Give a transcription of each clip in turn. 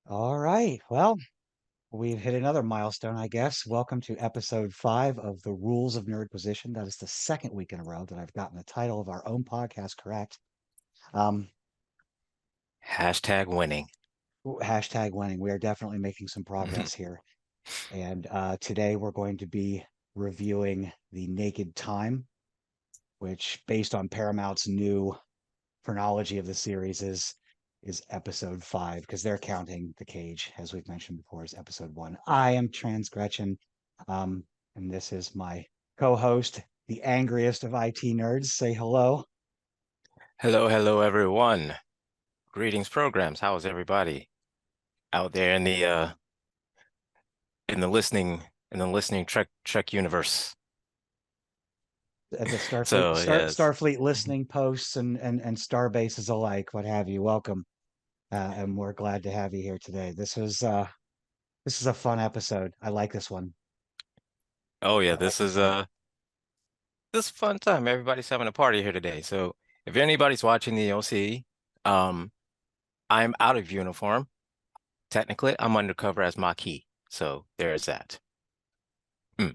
All right. Well, we've hit another milestone, I guess. Welcome to episode 5 of the Rules of Nerdquisition. That is the second week in a row that I've gotten the title of our own podcast correct. Um, Hashtag winning. Hashtag winning. We are definitely making some Mhm. progress here. And today we're going to be reviewing The Naked Time, which, based on Paramount's new chronology of the series, is episode 5 because they're counting the cage, as we've mentioned before, as episode 1. I am Trans Gretchen, um, and this is my co-host, the angriest of IT nerds. Say hello. Hello, hello, everyone. Greetings, programs. How is everybody out there in the listening Trek universe? At the So yes, Starfleet listening posts and star bases alike, what have you. Welcome, and we're glad to have you here today. This is a fun episode. I like this one. oh yeah, I like this this is one. this is a fun time. Everybody's having a party here today. So if anybody's watching the OC, um, I'm out of uniform. Technically, I'm undercover as Maquis. So there's that. Mm.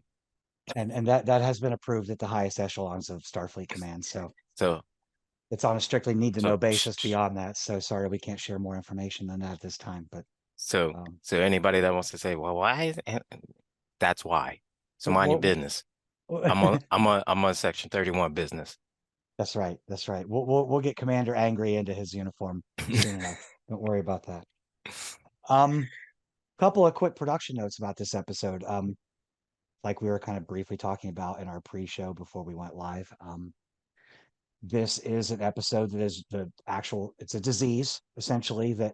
And that has been approved at the highest echelons of Starfleet Command. So So it's on a strictly need to so know basis beyond that. So sorry, we can't share more information than that at this time. But so um, so anybody that wants to say, well, why? That's why. So mind your we'll, business. I'm on Section 31 business. that's right. That's right. We'll get Commander Angry into his uniform soon enough. Don't worry about that. Um, Couple of quick production notes about this episode. Like we were kind of briefly talking about in our pre-show before we went live. This is an episode that is it's a disease essentially that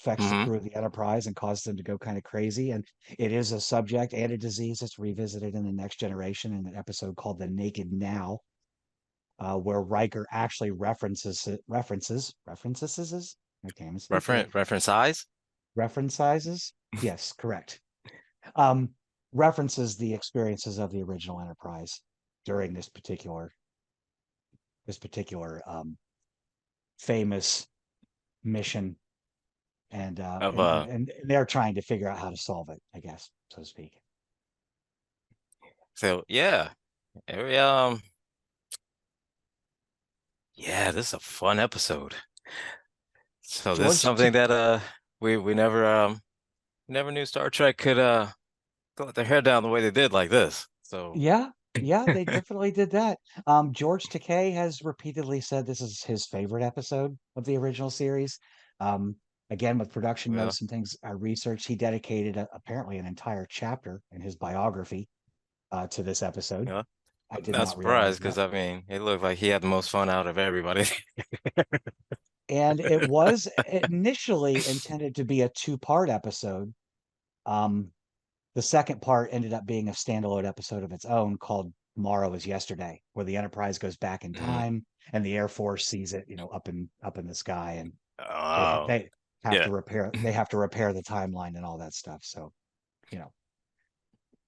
affects the Hmm. crew of the Enterprise and causes them to go kind of crazy. And it is a subject and a disease that's revisited in the Next Generation in an episode called "The Naked Now," where Riker actually references. I can't even speak today. Reference size? References. Yes, correct. Um, References the experiences of the original Enterprise during this particular famous mission, and Of they're trying to figure out how to solve it, I guess, so to speak. so yeah. Every yeah, this is a fun episode. So this is George, to something that we never knew Star Trek could let their hair down the way they did like this. So Yeah, yeah, they definitely did that. George Takei has repeatedly said this is his favorite episode of the original series. Um, Again, with production yeah, notes and things I researched, he dedicated apparently an entire chapter in his biography to this episode. yeah. I I'm did not not realize surprised that. because I mean it looked like he had the most fun out of everybody. And it was initially intended to be a two-part episode. Um, the second part ended up being a standalone episode of its own called Tomorrow is Yesterday, where the Enterprise goes back in Mhm. time and the Air Force sees it, up in the sky, and Oh, they have yeah. to repair the timeline and all that stuff. So, you know,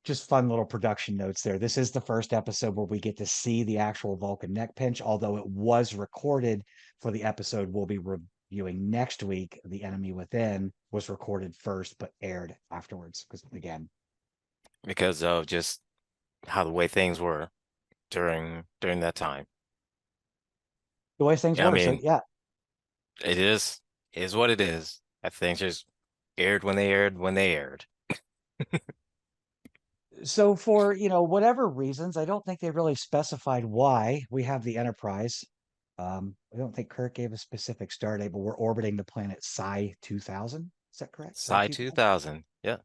just fun little production notes there. This is the first episode where we get to see the actual Vulcan neck pinch, although it was recorded for the episode we'll be reviewing next week. The Enemy Within was recorded first, but aired afterwards. Because again, Because of just how the way things were during that time. the way things Yeah, I were. So mean, yeah. it is what it is. I think just aired when they aired. So for, whatever reasons, I don't think they really specified why we have the Enterprise. I don't think Kirk gave a specific start date, but we're orbiting the planet Psi 2000. Is that correct? Psi Sci 2000? 2000. Yeah,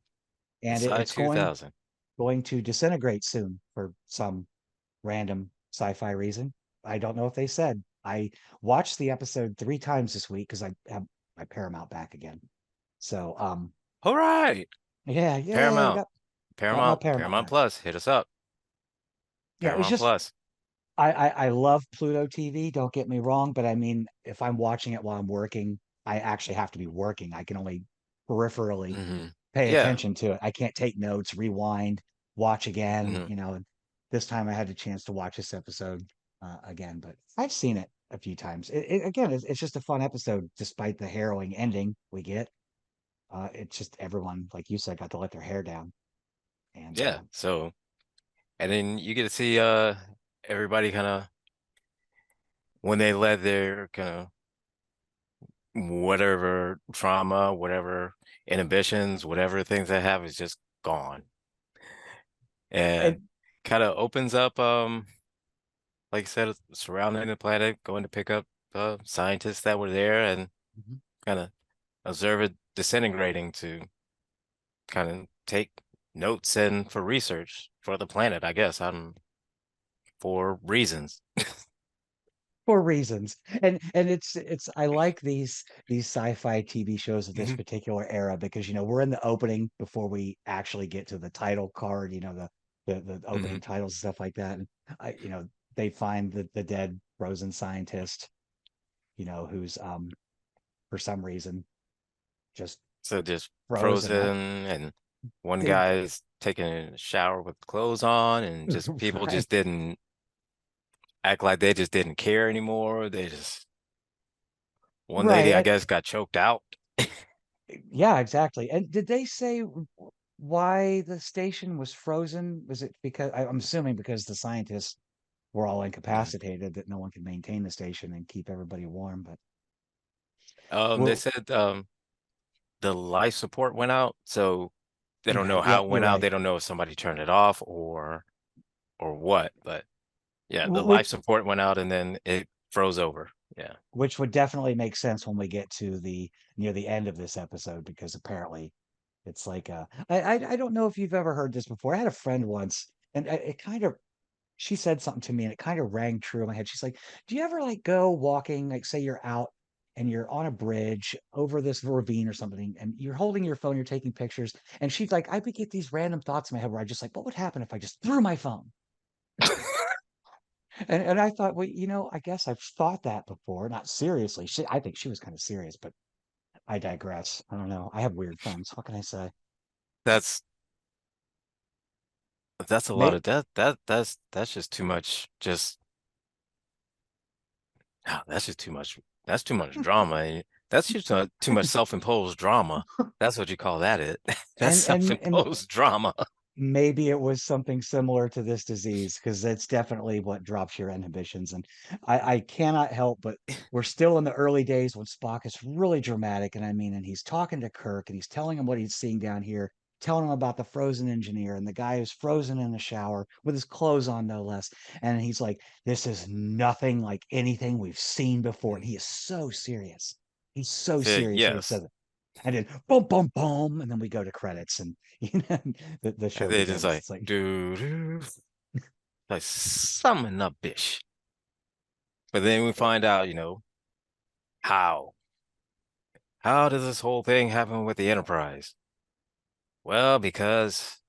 And Sci it's going 2000. going to disintegrate soon for some random sci-fi reason. I don't know if they said. I watched the episode 3 times this week because I have my Paramount back again. So All right. yeah, yay, Paramount. got my Paramount Paramount back. Plus. Hit us up. Yeah, it's Paramount just Plus. I love Pluto TV, don't get me wrong, but I mean, if I'm watching it while I'm working, I actually have to be working. I can only peripherally Hmm. pay Yeah. attention to it. I can't take notes, rewind, watch again. Hmm. This time I had a chance to watch this episode again, but I've seen it a few times. Again, it's just a fun episode, despite the harrowing ending we get. it's just everyone, like you said, got to let their hair down. And Yeah. So, and then you get to see everybody kind of when they let their kind of whatever trauma, whatever inhibitions, whatever things they have is just gone. and And kind of opens up like I said, surrounding the planet, going to pick up scientists that were there and Mhm. kind of observe it disintegrating to kind of take notes and for research for the planet, I guess, for reasons. For reasons. And it's I like these sci-fi TV shows of this Mhm, particular era because we're in the opening before we actually get to the title card, the opening mhm. titles and stuff like that. And they find the dead frozen scientist, who's for some reason just So just frozen. frozen, and one Did guy's taking a shower with clothes on, and just people right. just didn't act like they just didn't care anymore. They just one lady, I Right. guess, got choked out. Yeah, exactly. And did they say why the station was frozen? Was it because I'm assuming because the scientists were all Mhm. incapacitated that no one could maintain the station and keep everybody warm? But They well, said the life support went out, so they don't know yeah, how it you're went out. right. They don't know if somebody turned it off or what. But yeah, the life Which support went out and then it froze over. Yeah. which would definitely make sense when we get to the near the end of this episode because apparently it's like I don't know if you've ever heard this before. I had a friend once and it kind of she said something to me and it kind of rang true in my head. She's like, "Do you ever like go walking, like say you're out and you're on a bridge over this ravine or something, and you're holding your phone, you're taking pictures?" And she's like, "I would get these random thoughts in my head where I just like, what would happen if I just threw my phone?" And I thought, well, I guess I've thought that before, not seriously. I think she was kind of serious, but I digress. I don't know. I have weird friends. What can I say? That's that's a lot May of that's just too much. That's just too much. That's too much drama. That's just too much self-imposed drama. That's what you call that, it. That's and self-imposed drama. maybe it was something similar to this disease because that's definitely what drops your inhibitions. And I cannot help but we're still in the early days when Spock is really dramatic. And I mean, and he's talking to Kirk and he's telling him what he's seeing down here, telling him about the frozen engineer and the guy who's frozen in the shower with his clothes on, no less. And he's like, this is nothing like anything we've seen before. And Mm. he is so serious. He's so So, serious when he yes. says it. And then boom, boom, boom, and then we go to credits, and the And show they just begins. like It's like, do like summon up bitch. But then we find out, how. How does this whole thing happen with the Enterprise? Well, because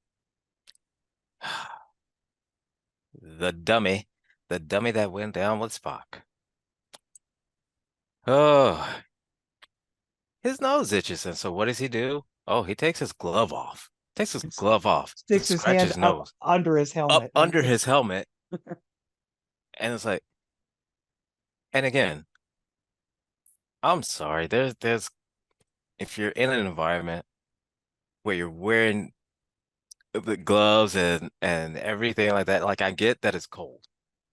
the dummy, the dummy that went down with Spock. Oh, his nose itches, and so what does he do? Oh, he takes his glove off. Takes his glove off to sticks his scratch hand his up nose under his up helmet. under his helmet, and it's like, and again, I'm sorry. There's if you're in an environment where you're wearing the gloves and everything like that, like I get that it's cold.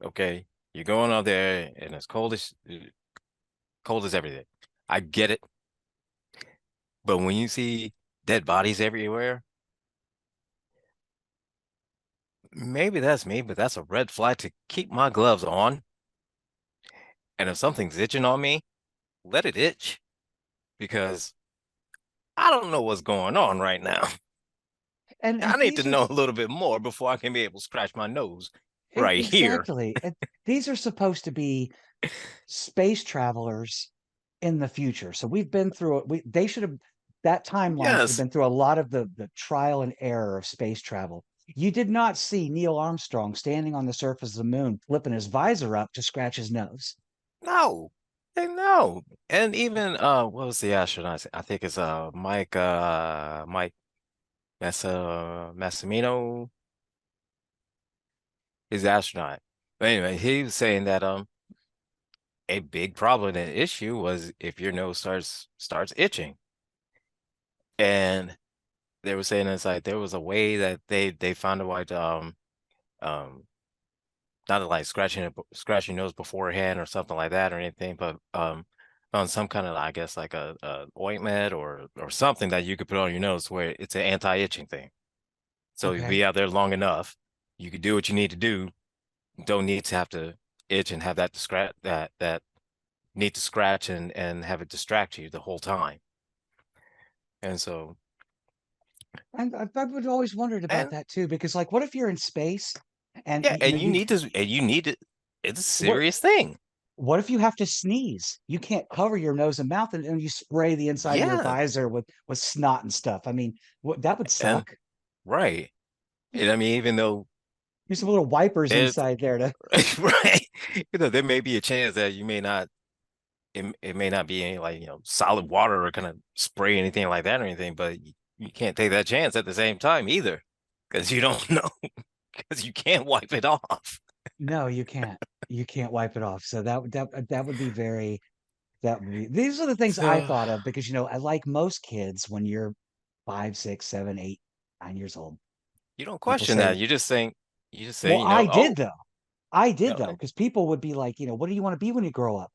Okay, you're going out there and it's cold as everything. I get it, but when you see dead bodies everywhere, maybe that's me, but that's a red flag to keep my gloves on. And if something's itching on me, let it itch because I don't know what's going on right now. And I need to these are know a little bit more before I can be able to scratch my nose right here. exactly. And these are supposed to be space travelers in the future. So we've been through it. They should have that timeline should have Yes. been through a lot of the trial and error of space travel. You did not see Neil Armstrong standing on the surface of the moon, flipping his visor up to scratch his nose. No. No. And even what was the astronaut? I think it's Mike Massimino. He's an astronaut. But anyway, he was saying that a big problem and issue was if your nose starts itching. and they were saying it's like there was a way that they found a way to um not like scratching nose beforehand or something like that or anything, but on some kind of, I guess, like a ointment or something that you could put on your nose where it's an anti-itching thing. So you Okay. be out there long enough, you could do what you need to do. Don't need to have to itch and have that to scratch that need to scratch and have it distract you the whole time. And so And I would always wondered about and that too, because like, what if you're in space and yeah, you know you and you need to. It's a what serious thing. what if you have to sneeze? You can't cover your nose and mouth, and you spray the inside of your Yeah, visor with snot and stuff. I mean, that would and suck. right. And I mean, even though There's some little wipers there's inside there to. right, there may be a chance that you may not. It may not be any like solid water or kind of spray anything like that or anything, but you can't take that chance at the same time either, because you don't know, because you can't wipe it off. No, you can't. You can't wipe it off. So that would be very that would be these are the things I So thought of because I like most kids when you're 5, 6, 7, 8, 9 years old. you don't People question say, that. You just say, well, I did oh, though. I did though, no, because people would be like, what do you want to be when you grow up?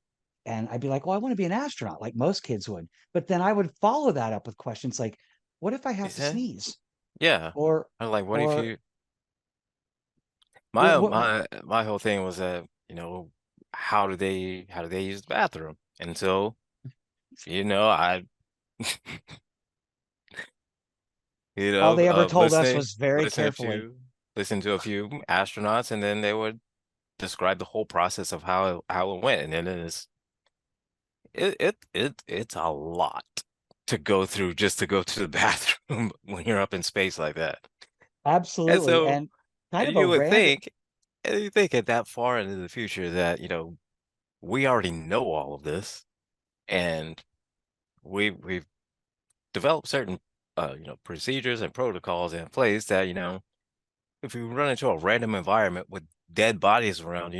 And I'd be like, well, I want to be an astronaut, like most kids would. But then I would follow that up with questions like, what if I have is to that? sneeze? Yeah. Or I'm like, what if or you? what, My what my whole thing was that how do they use the bathroom? And so I all they ever told us was very listen carefully. listen to a few astronauts, and then they would describe the whole process of how it went, and then it's a lot to go through just to go to the bathroom when you're up in space like that. And Absolutely. so, And kind and of a you would random. think, and you think at that far into the future that we already know all of this, and we've developed certain procedures and protocols in place that if you run into a random environment with dead bodies around,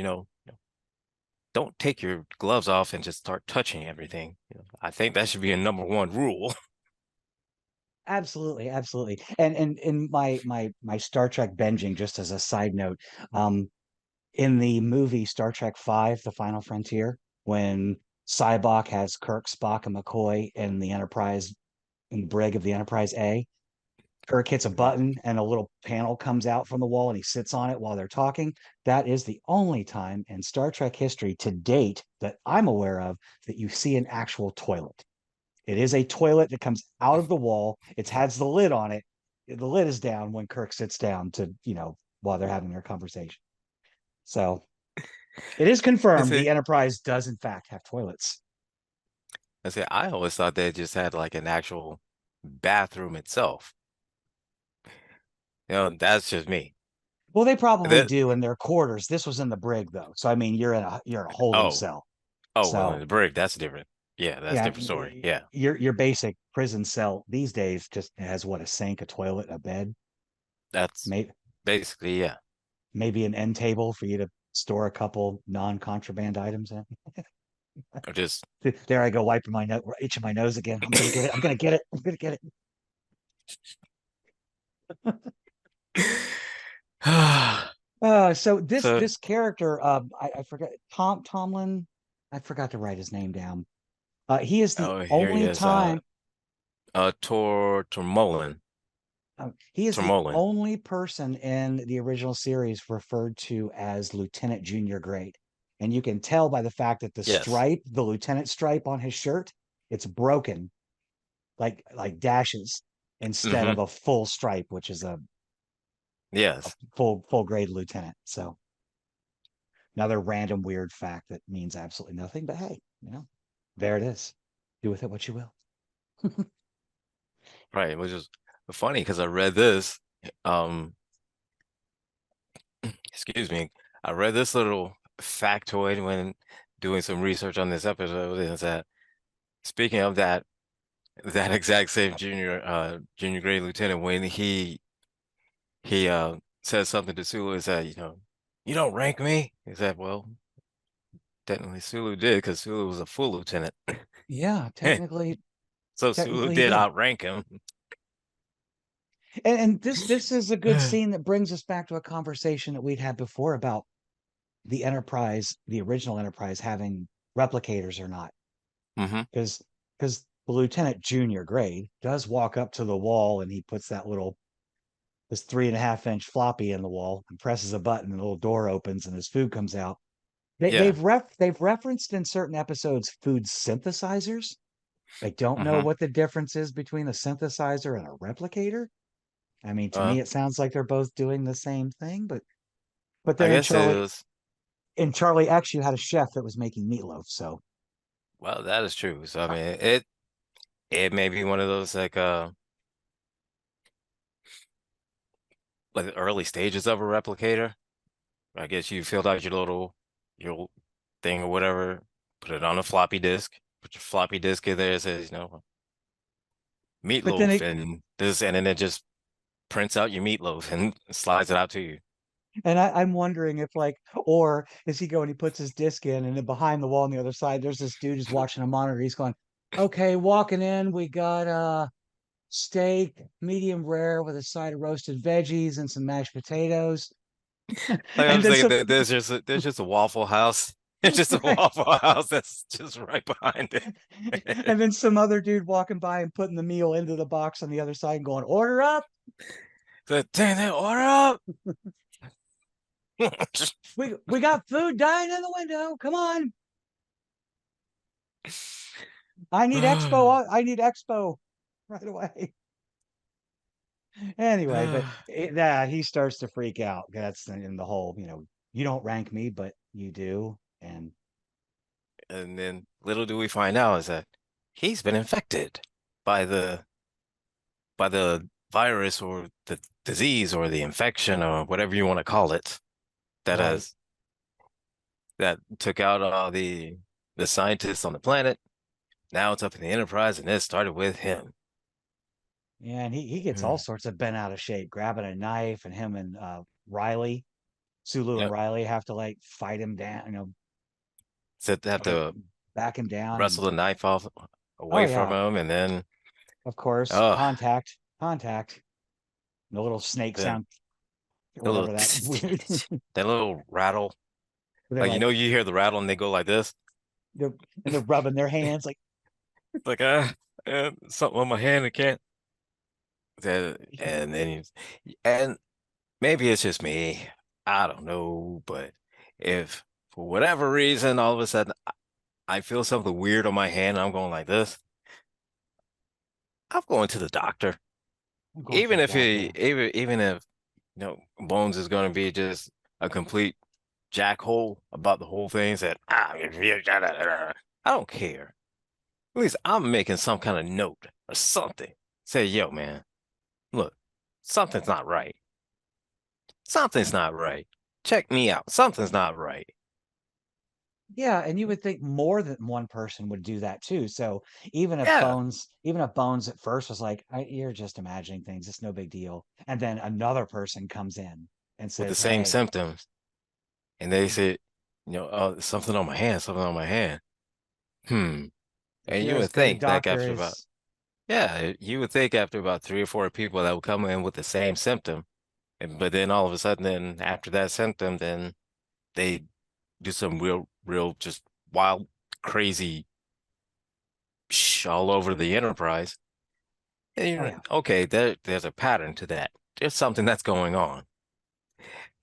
don't take your gloves off and just start touching everything. I think that should be a number one rule. Absolutely, absolutely. And in my Star Trek binging, just as a side note, um, in the movie Star Trek Five, The Final Frontier, when Cybok has Kirk, Spock, and McCoy in the Enterprise in the brig of the Enterprise A, Kirk hits a Mhm. button and a little panel comes out from the wall and he sits on it while they're talking. That is the only time in Star Trek history to date that I'm aware of that you see an actual toilet. It is a toilet that comes out of the wall. It has the lid on it. The lid is down when Kirk sits down to, while they're having their conversation. So it is I confirmed the say, Enterprise does, in fact, have toilets. I always thought they just had like an actual bathroom itself. That's just me. Well, they probably That, do in their quarters. This was in the brig, though. So, I mean, you're in a holding oh, cell. oh, well, in So, the brig, that's different. Yeah, that's a yeah, different story. Yeah, your basic prison cell these days just has what, a sink, a toilet, a bed, that's maybe basically, yeah. maybe an end table for you to store a couple non-contraband items in. Or just There I go, wiping my nose, itching my nose again. I'm gonna get it. I'm gonna get it. I'm gonna get it. So this so, this character, I forgot Tomlin. I forgot to write his name down. He is the oh, here he only is. time. Tormolen. He is the Tormolen. only person in the original series referred to as Lieutenant Junior Grade, and you can tell by the fact that Yes. the lieutenant stripe on his shirt, it's broken like dashes instead Mm-hmm. of a full stripe, which is a Yes. full grade lieutenant. So another random weird fact that means absolutely nothing, but hey, there it is. Do with it what you will. Right. Which is funny because I read this. Um, excuse me. I read this little factoid when doing some research on this episode. Is that speaking of that exact same junior grade lieutenant when he says something to Sulu is that you don't rank me. He said, well, technically Sulu did because Sulu was a full lieutenant. Yeah, technically, So Sulu technically he did did. outrank him. And this is a good scene that brings us back to a conversation that we'd had before about the Enterprise, the original Enterprise, having replicators or not. Hmm. Because the Lieutenant Junior Grade does walk up to the wall and he puts this 3.5 inch floppy in the wall and presses a button and the little door opens and his food comes out. Yeah. They've referenced in certain episodes food synthesizers. I don't know Hmm. what the difference is between a synthesizer and a replicator. I mean, to Uh, me, it sounds like they're both doing the same thing, but I then guess it was. In Charlie X, you had a chef that was making meatloaf. So Well, that is true. So I mean, it may be one of those like early stages of a replicator. I guess you filled out your thing or whatever, put it on a floppy disk, put your floppy disk in there, it says, but then meatloaf and this, and then it just prints out your meatloaf and slides it out to you. I'm wondering if like, or is he going, he puts his disc in and then behind the wall on the other side, there's this dude who's watching a monitor. He's going, okay, walking in, we got steak, medium rare with a side of roasted veggies and some mashed potatoes. Like I'm And then saying some that there's just a Waffle House. There's just a right. Waffle House that's just right behind it. And then some other dude walking by and putting the meal into the box on the other side and going, order up. So, dang that order up. We got food dying in the window. Come on. I need expo right away. Anyway, but he starts to freak out. That's in the whole, you don't rank me, but you do. And And then little do we find out is that he's been infected by the virus or the disease or the infection or whatever you want to call it that right. has that took out all the scientists on the planet. Now it's up in the Enterprise, and it started with him. Yeah, and he gets all Hmm. sorts of bent out of shape, grabbing a knife, and him and Riley, Sulu and Yep. Riley have to like fight him down, So they have fight to back him down. And wrestle the knife off oh away from yeah, him, and then of course, oh, contact. The little snake the sound or the little whatever that weird. that little rattle. They're Like like you hear the rattle and they go like this. they're and they're rubbing their hands like Like something on my hand. I can't. And then and maybe it's just me. I don't know, but if for whatever reason all of a sudden I feel something weird on my hand, and I'm going like this. I'm going to the doctor. I'm going to Even the if doctor. even if Bones is going to be just a complete jackhole about the whole thing, said I don't care. At least I'm making some kind of note or something. Say, yo, man, look, something's not right. Something's not right. Check me out. Something's not right. Yeah, and you would think more than one person would do that too. So Yeah, Even if Bones at first was like, You're just imagining things, it's no big deal," and then another person comes in and with the says, same "Hey, symptoms. And they said, oh, something on my hand, something on my hand. Hmm. And you would just go to think that after about, doctors." yeah, you would think after about three or four people that would come in with the same symptom, but then all of a sudden, then after that symptom, then they do some real, just wild, crazy all over the Enterprise. And Oh yeah, okay, there's a pattern to that. There's something that's going on.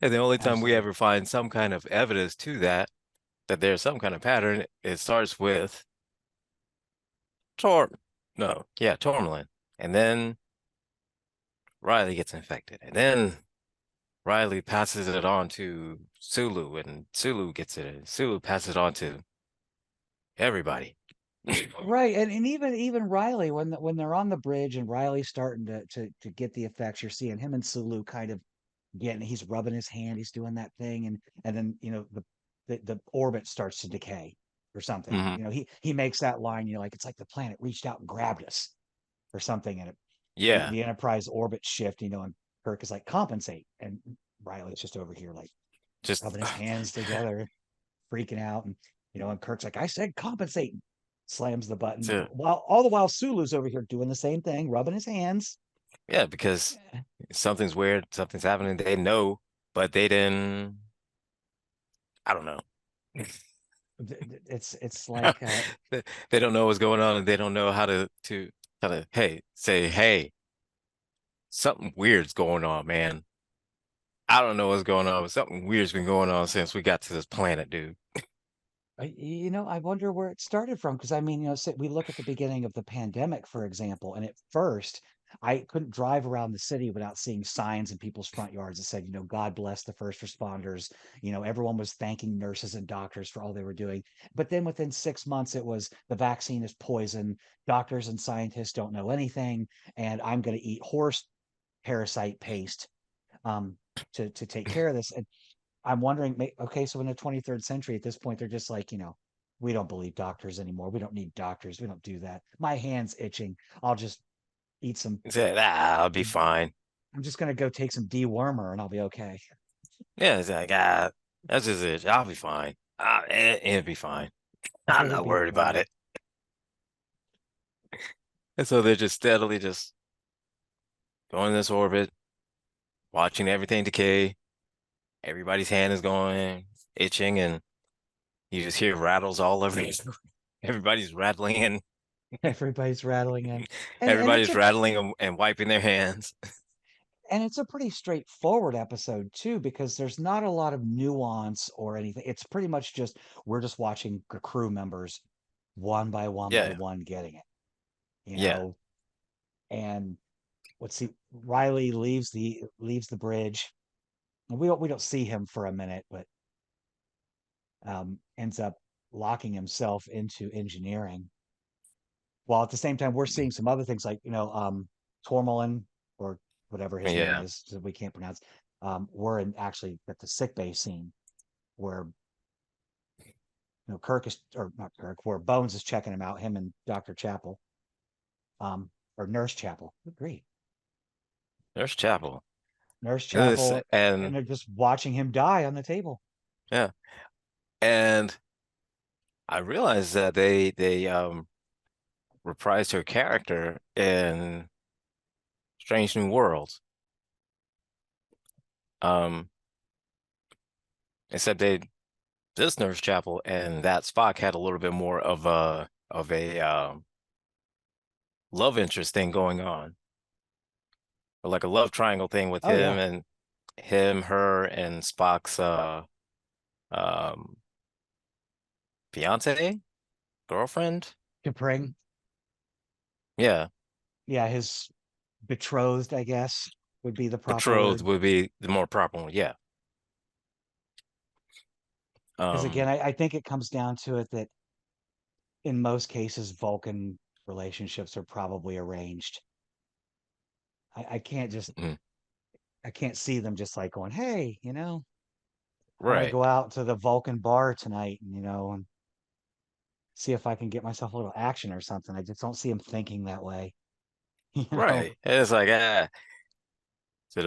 And the only time we absolutely. ever find some kind of evidence to that there's some kind of pattern, it starts with Tor, no, yeah, Tormolen. And then Riley gets infected. And then Riley passes it on to Sulu, and Sulu gets it, and Sulu passes it on to everybody. Right, and even Riley when they're on the bridge and Riley's starting to get the effects, you're seeing him and Sulu kind of getting. He's rubbing his hand, he's doing that thing, and then the orbit starts to decay or something. Hmm. He makes that line. Like it's like the planet reached out and grabbed us or something, and Yeah, the Enterprise orbit shift. And Kirk is like compensate, and Riley's just over here like just rubbing his hands together, freaking out, and Kirk's like, "I said compensate." Slams the button to while all the while Sulu's over here doing the same thing, rubbing his hands. Yeah, because something's weird, something's happening. They know, but they didn't. I don't know. It's like They they don't know what's going on, and they don't know how to kind of hey say hey something weird's going on, man. I don't know what's going on, but something weird's been going on since we got to this planet, dude. I wonder where it started from. Because I mean, say we look at the beginning of the pandemic, for example, and at first I couldn't drive around the city without seeing signs in people's front yards that said, God bless the first responders. Everyone was thanking nurses and doctors for all they were doing. But then within 6 months, it was the vaccine is poison. Doctors and scientists don't know anything, and I'm going to eat horse parasite paste um, to take care of this. And I'm wondering, okay, so in the 23rd century, at this point, they're just like, we don't believe doctors anymore. We don't need doctors. We don't do that. My hand's itching. I'll just eat some. He said, I'll be fine. I'm just gonna go take some dewormer and I'll be okay. Yeah, it's like that's just it. I'll be fine. It'll be fine. I'm It'll not be worried about fine. it. And so they're just steadily just going in this orbit, watching everything decay. Everybody's hand is going, itching, and you just hear rattles all over. Everybody's rattling and Everybody's rattling in, and it's everybody's a rattling and wiping their hands. pretty straightforward episode too, because there's not a lot of nuance or anything. It's pretty much just we're just watching the crew members one by Yeah, one getting it, you yeah, know, and let's see, Riley leaves the bridge. We don't see him for a minute, but ends up locking himself into engineering. While at the same time, we're seeing some other things like Tormolen or whatever his name yeah, is that we can't pronounce. We're in actually at the sick bay scene where Kirk is or not Kirk, where Bones is checking him out, him and Doctor Chapel, or Nurse Chapel. Good grief, there's Chapel. Nurse This Chapel, and and they're just watching him die on the table. yeah, and I realized that they reprised her character in Strange New Worlds. Um, except they this Nurse Chapel and that Spock had a little bit more of a love interest thing going on, or like a love triangle thing with Oh him yeah, and him, her, and Spock's um fiance, girlfriend. Capring. Yeah, Yeah, his betrothed, I guess, would be the proper betrothed word. would be the more proper one. Yeah. Because again, Um, I think it comes down to it that in most cases, Vulcan relationships are probably arranged. I can't just mm, I can't see them just like going, hey, I want to right, go out to the Vulcan bar tonight and and see if I can get myself a little action or something. I just don't see him thinking that way. You know, right. And it's like said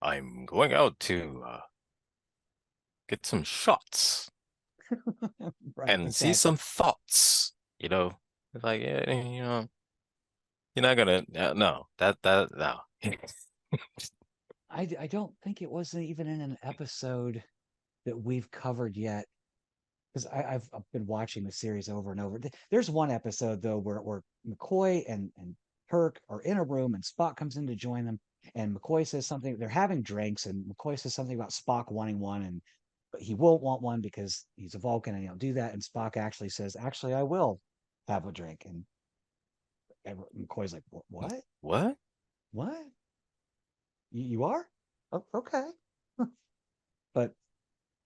I'm going out to get some shots right? and see Exactly. some thoughts. It's like yeah, you're not gonna no that no. I don't think it was even in an episode that we've covered yet because I've been watching the series over and over. There's one episode though where McCoy and Kirk are in a room and Spock comes in to join them, and McCoy says something. They're having drinks, and McCoy says something about Spock wanting one, and but he won't want one because he's a Vulcan and he'll do that. And Spock actually says, "Actually, I will have a drink." And McCoy's like, "What? What? What? You are? Oh, okay." But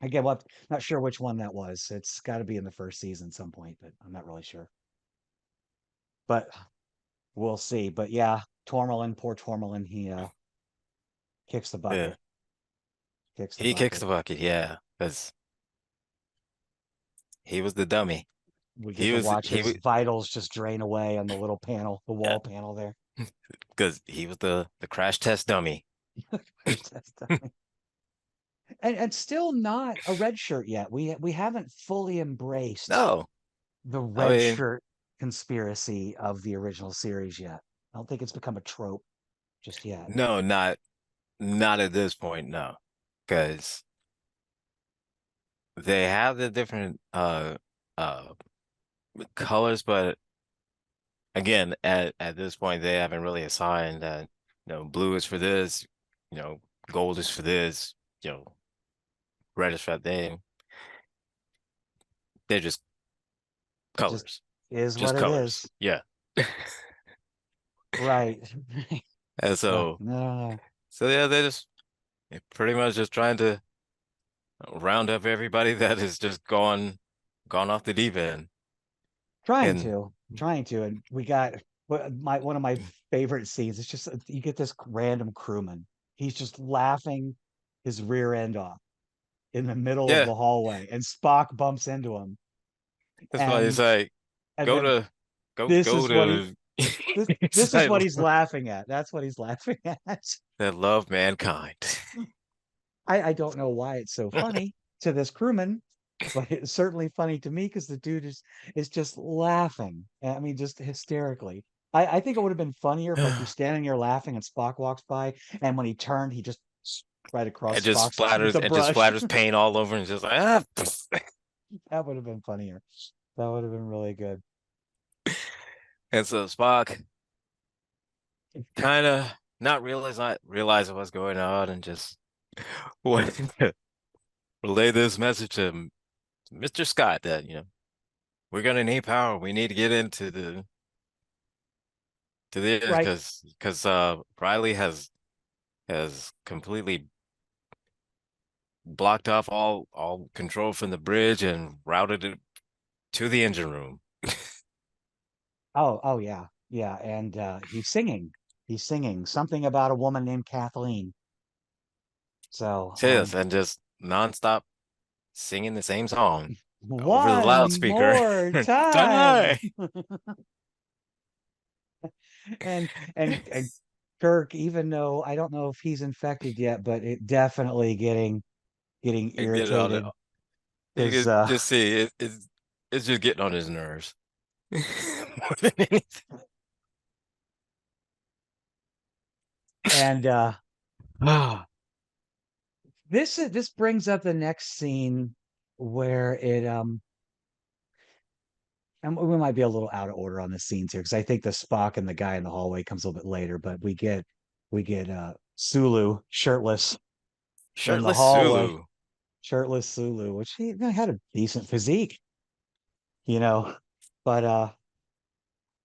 again, well, not sure which one that was. It's got to be in the first season some point, but I'm not really sure. But we'll see. But yeah, Tormolen, poor Tormolen, he kicks the Yeah, bucket. Kicks the he kicks bucket. the bucket. Yeah, because he was the dummy. We get He to was watch he his was vitals just drain away on the little panel, the wall panel there. because he was the crash test dummy. And still not a red shirt yet. We haven't fully embraced No, the I red mean shirt conspiracy of the original series yet. I don't think it's become a trope. just yet. No, not at this point, no. Because they have the different uh colors, but again, at this point they haven't really assigned that, blue is for this, you know, gold is for this, you know, red is for that thing. They're just It just colors. is Just what it colors. is. Yeah. Right. And But so no, so yeah, they're pretty much just trying to round up everybody that has just gone off the deep end. And trying to, and we got one of my favorite scenes. It's just you get this random crewman. He's just laughing his rear end off in the middle of yeah, the hallway, and Spock bumps into him, that's why it's and like and go then to this go is what to this it's is like what he's laughing at. That's what he's laughing at. that love mankind. I don't know why it's so funny to this crewman, but it's certainly funny to me because the dude is just laughing. I mean, just hysterically. I think it would have been funnier if like he's standing there laughing and Spock walks by, and when he turned, he just right across Spock's with a It just brush. splatters paint all over and just like ah. That would have been funnier. That would have been really good. And so Spock kind of not realizing what's going on and just what relay this message to Mr. Scott that, we're gonna need power. We need to get into the to this Right. because Riley has completely blocked off all control from the bridge and routed it to the engine room. Oh yeah. Yeah. And he's singing. He's singing something about a woman named Kathleen. So Yes, and just nonstop singing the same song over the one loudspeaker. more time. Die! And Kirk, even though I don't know if he's infected yet, but it definitely getting And get it on it. irritated You because can just see it's just getting on his nerves. More than anything. and this brings up the next scene where it and we might be a little out of order on the scenes here because I think the Spock and the guy in the hallway comes a little bit later, but we get Sulu shirtless in the Shirtless hallway, Sulu. shirtless Sulu, which he had a decent physique, you know, but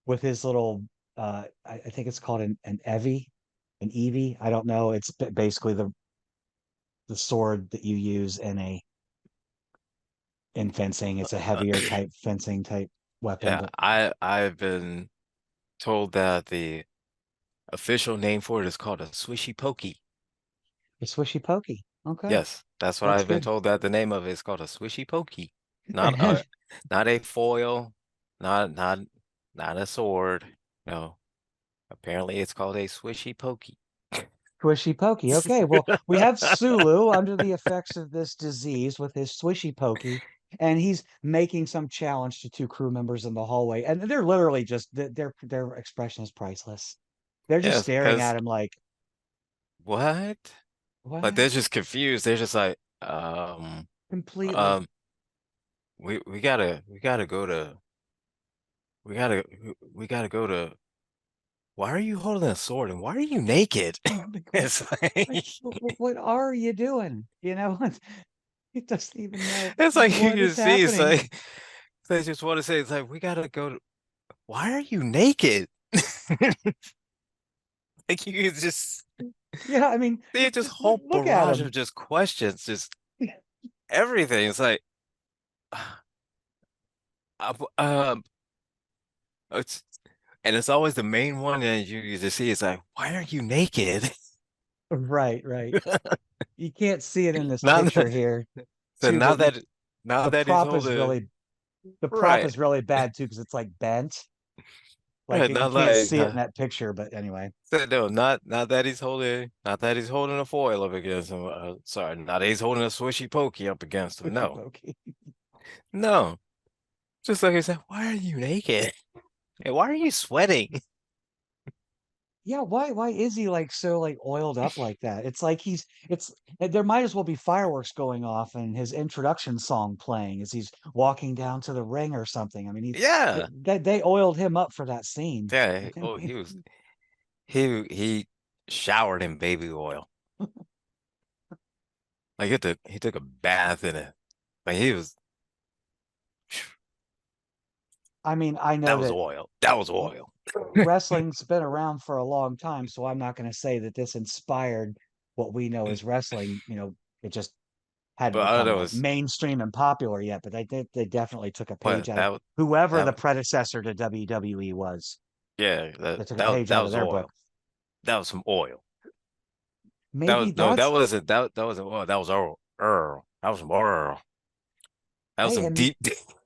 with his little I think it's called an Evie, an Evie. I don't know. It's basically the sword that you use in fencing. It's a heavier type fencing type weapon, Yeah, but I've been told that the official name for it is called a swishy pokey. it's swishy pokey. Okay, Yes, that's what that's I've been good. told that the name of it is called a swishy pokey. Not And a not a foil, not not not a sword. No, apparently it's called a swishy pokey. swishy pokey. Okay, well, we have Sulu under the effects of this disease with his swishy pokey, and he's making some challenge to two crew members in the hallway, and they're literally just their expression is priceless. They're just Yes, staring because at him like, what? Like what? they're just confused. They're just like, Completely. um, we gotta go to we gotta we gotta go to. Why are you holding a sword and why are you naked? It's Like, like what are you doing? He doesn't even know it's like you what can is see. It's happening. like they just want to say it's like we gotta go to. Why are you naked? Like you can just Yeah, I mean, see just just whole look at barrage of him. just questions, just everything. It's like, uh, um, it's and it's always the main one that you just see. It's like, why are you naked? Right, right. You can't see it in this Not picture that, here so too, but now the that he's prop is holding right, really bad too because it's like bent. Like right, you not can't like see it in that picture, but anyway, so no, not that he's holding, not that he's holding a foil up against him. Sorry, not that he's holding a swishy pokey up against him. squishy No, pokey. no. Just like I said, why are you naked? And why are you sweating? Yeah, why is he like so like oiled up like that? It's like it's there might as well be fireworks going off and his introduction song playing as he's walking down to the ring or something. I mean, Yeah, they oiled him up for that scene. yeah. I Oh, mean, he showered in baby oil. Like he took a bath in it. Like he was I mean, I know that was that oil. That was oil. wrestling's been around for a long time, so I'm not going to say that this inspired what we know as wrestling. It just hadn't But I become know like it's mainstream and popular yet, but they definitely took a page but out of that was whoever the that predecessor to WWE was. yeah They took a page that out of was their book. oil. That was some oil. That Maybe was no, that that's wasn't that wasn't oil. That was Earl. That was some Earl. That was hey, some and deep.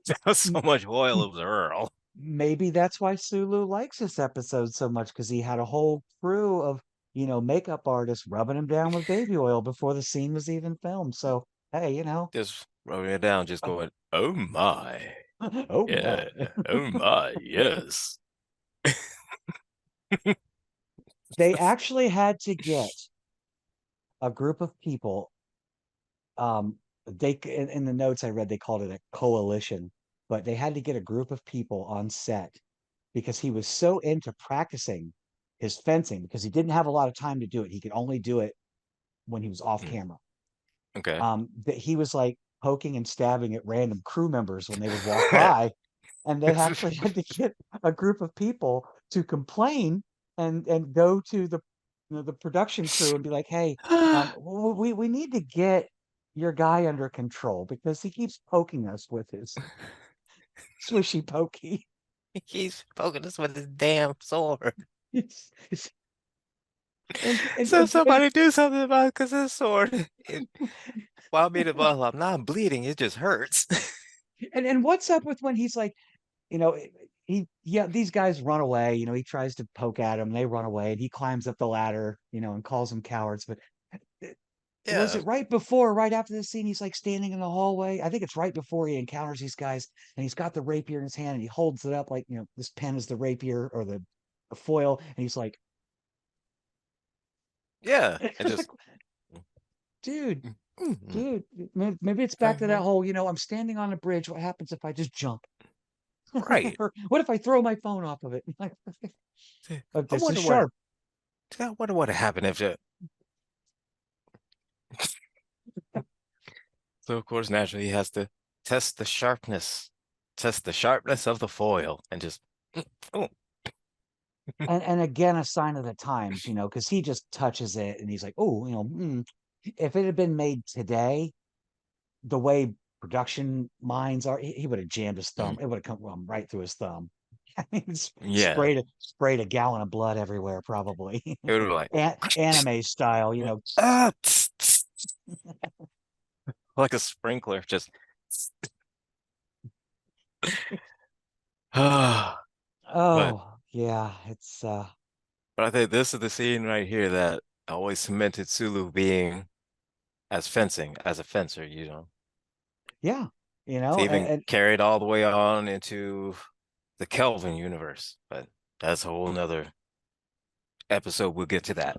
That was so much oil. It was Earl. maybe that's why Sulu likes this episode so much because he had a whole crew of makeup artists rubbing him down with baby oil before the scene was even filmed. So hey, Just rubbing it down, just going, oh my, oh my. yeah, oh my, yes. They actually had to get a group of people. In the notes I read, they called it a coalition, but they had to get a group of people on set because he was so into practicing his fencing because he didn't have a lot of time to do it. He could only do it when he was off Mm, camera. okay. That he was like poking and stabbing at random crew members when they would walk by, and they actually had to get a group of people to complain and go to the production crew and be like, "Hey, we need to get your guy under control because he keeps poking us with his swishy pokey." He's poking us with his damn sword. It's- and, and So and and somebody do something about it because his sword. While meanwhile, I'm not bleeding. It just hurts. and what's up with when he's like, you know, yeah, these guys run away. He tries to poke at them, they run away, and he climbs up the ladder, and calls them cowards. But uh, was Yeah. it right before, or right after this scene? He's like standing in the hallway. I think it's right before he encounters these guys, and he's got the rapier in his hand, and he holds it up like, this pen is the rapier or the foil, and he's like, Yeah. And it's like, just dude, mm, dude, maybe it's back to that whole, I'm standing on a bridge. What happens if I just jump? right. Or what if I throw my phone off of it? Like, oh, I this is wonder what sharp. I wonder what happened if it. So of course, naturally, he has to test the sharpness, test the sharpness of the foil, and just oh And again, a sign of the times, because he just touches it and he's like, oh, if it had been made today, the way production minds are, he would have jammed his thumb. mm, It would have come right through his thumb. I mean, yeah. sprayed a gallon of blood everywhere, probably. It would be like Anime style, ah, tss, tss, like a sprinkler, just ah. But oh yeah, it's but I think this is the scene right here that always cemented Sulu being as fencing, as a fencer, yeah, to even and carry it all the way on into the Kelvin universe. But that's a whole nother episode. We'll get to that.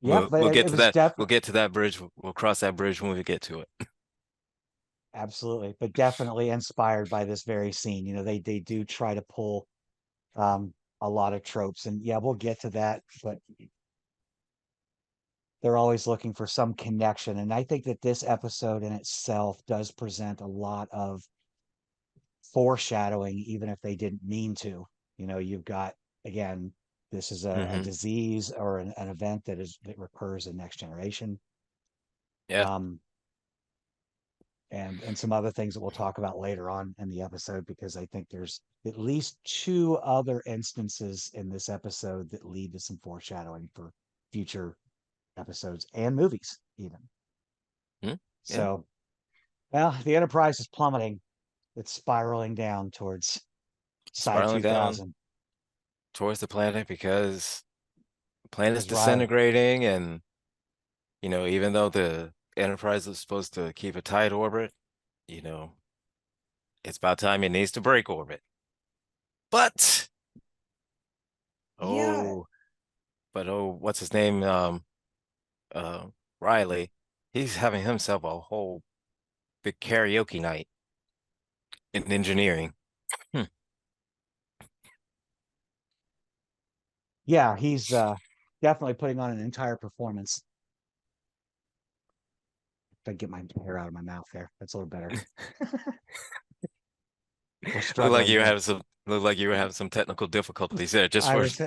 yeah, but We'll it, get it to was that. def We'll get to that bridge. We'll cross that bridge when we get to it. absolutely, but definitely inspired by this very scene. They do try to pull um a lot of tropes, and yeah, we'll get to that, but they're always looking for some connection. And I think that this episode in itself does present a lot of foreshadowing, even if they didn't mean to. You've got, again, this is a Hmm. disease or an event that recurs in Next Generation. Yeah. Um, and some other things that we'll talk about later on in the episode, because I think there's at least two other instances in this episode that lead to some foreshadowing for future episodes and movies, even. Hmm. Yeah. So, well, the Enterprise is plummeting. It's spiraling down towards Psi Spiraling down 2000. towards the planet because the planet's Because Riley, disintegrating, and even though the Enterprise is supposed to keep a tight orbit, you know, it's about time it needs to break orbit. But yeah, oh. but oh, what's his name? Uh, Riley. He's having himself a whole big karaoke night in engineering. Hmm. Yeah, he's definitely putting on an entire performance. If I get my hair out of my mouth there, that's a little better. We're struggling here. Look like you were having some technical difficulties there just I for was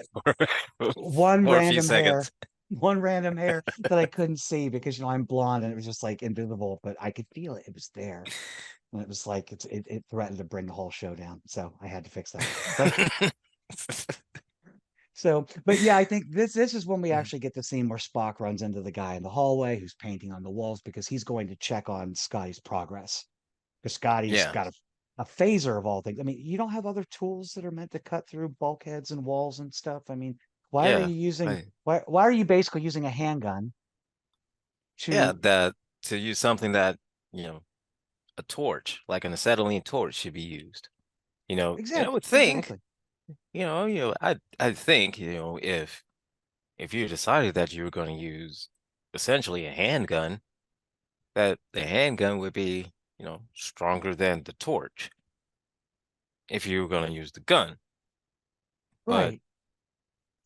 one for a few random hair, seconds. one random hair that I couldn't see because I'm blonde and it was just like invisible, but I could feel it. It was there. And it was like it threatened to bring the whole show down. So I had to fix that. But but yeah, I think this is when we actually get the scene where Spock runs into the guy in the hallway who's painting on the walls because he's going to check on Scotty's progress. Because Scotty's Yeah, got a phaser of all things. I mean, you don't have other tools that are meant to cut through bulkheads and walls and stuff. I mean, yeah, why are you basically using a handgun yeah. to That to use something that you know a torch, like an acetylene torch, should be used. And I would think, exactly. I think, if you decided that you were going to use essentially a handgun, that the handgun would be, stronger than the torch if you were going to use the gun. But Right.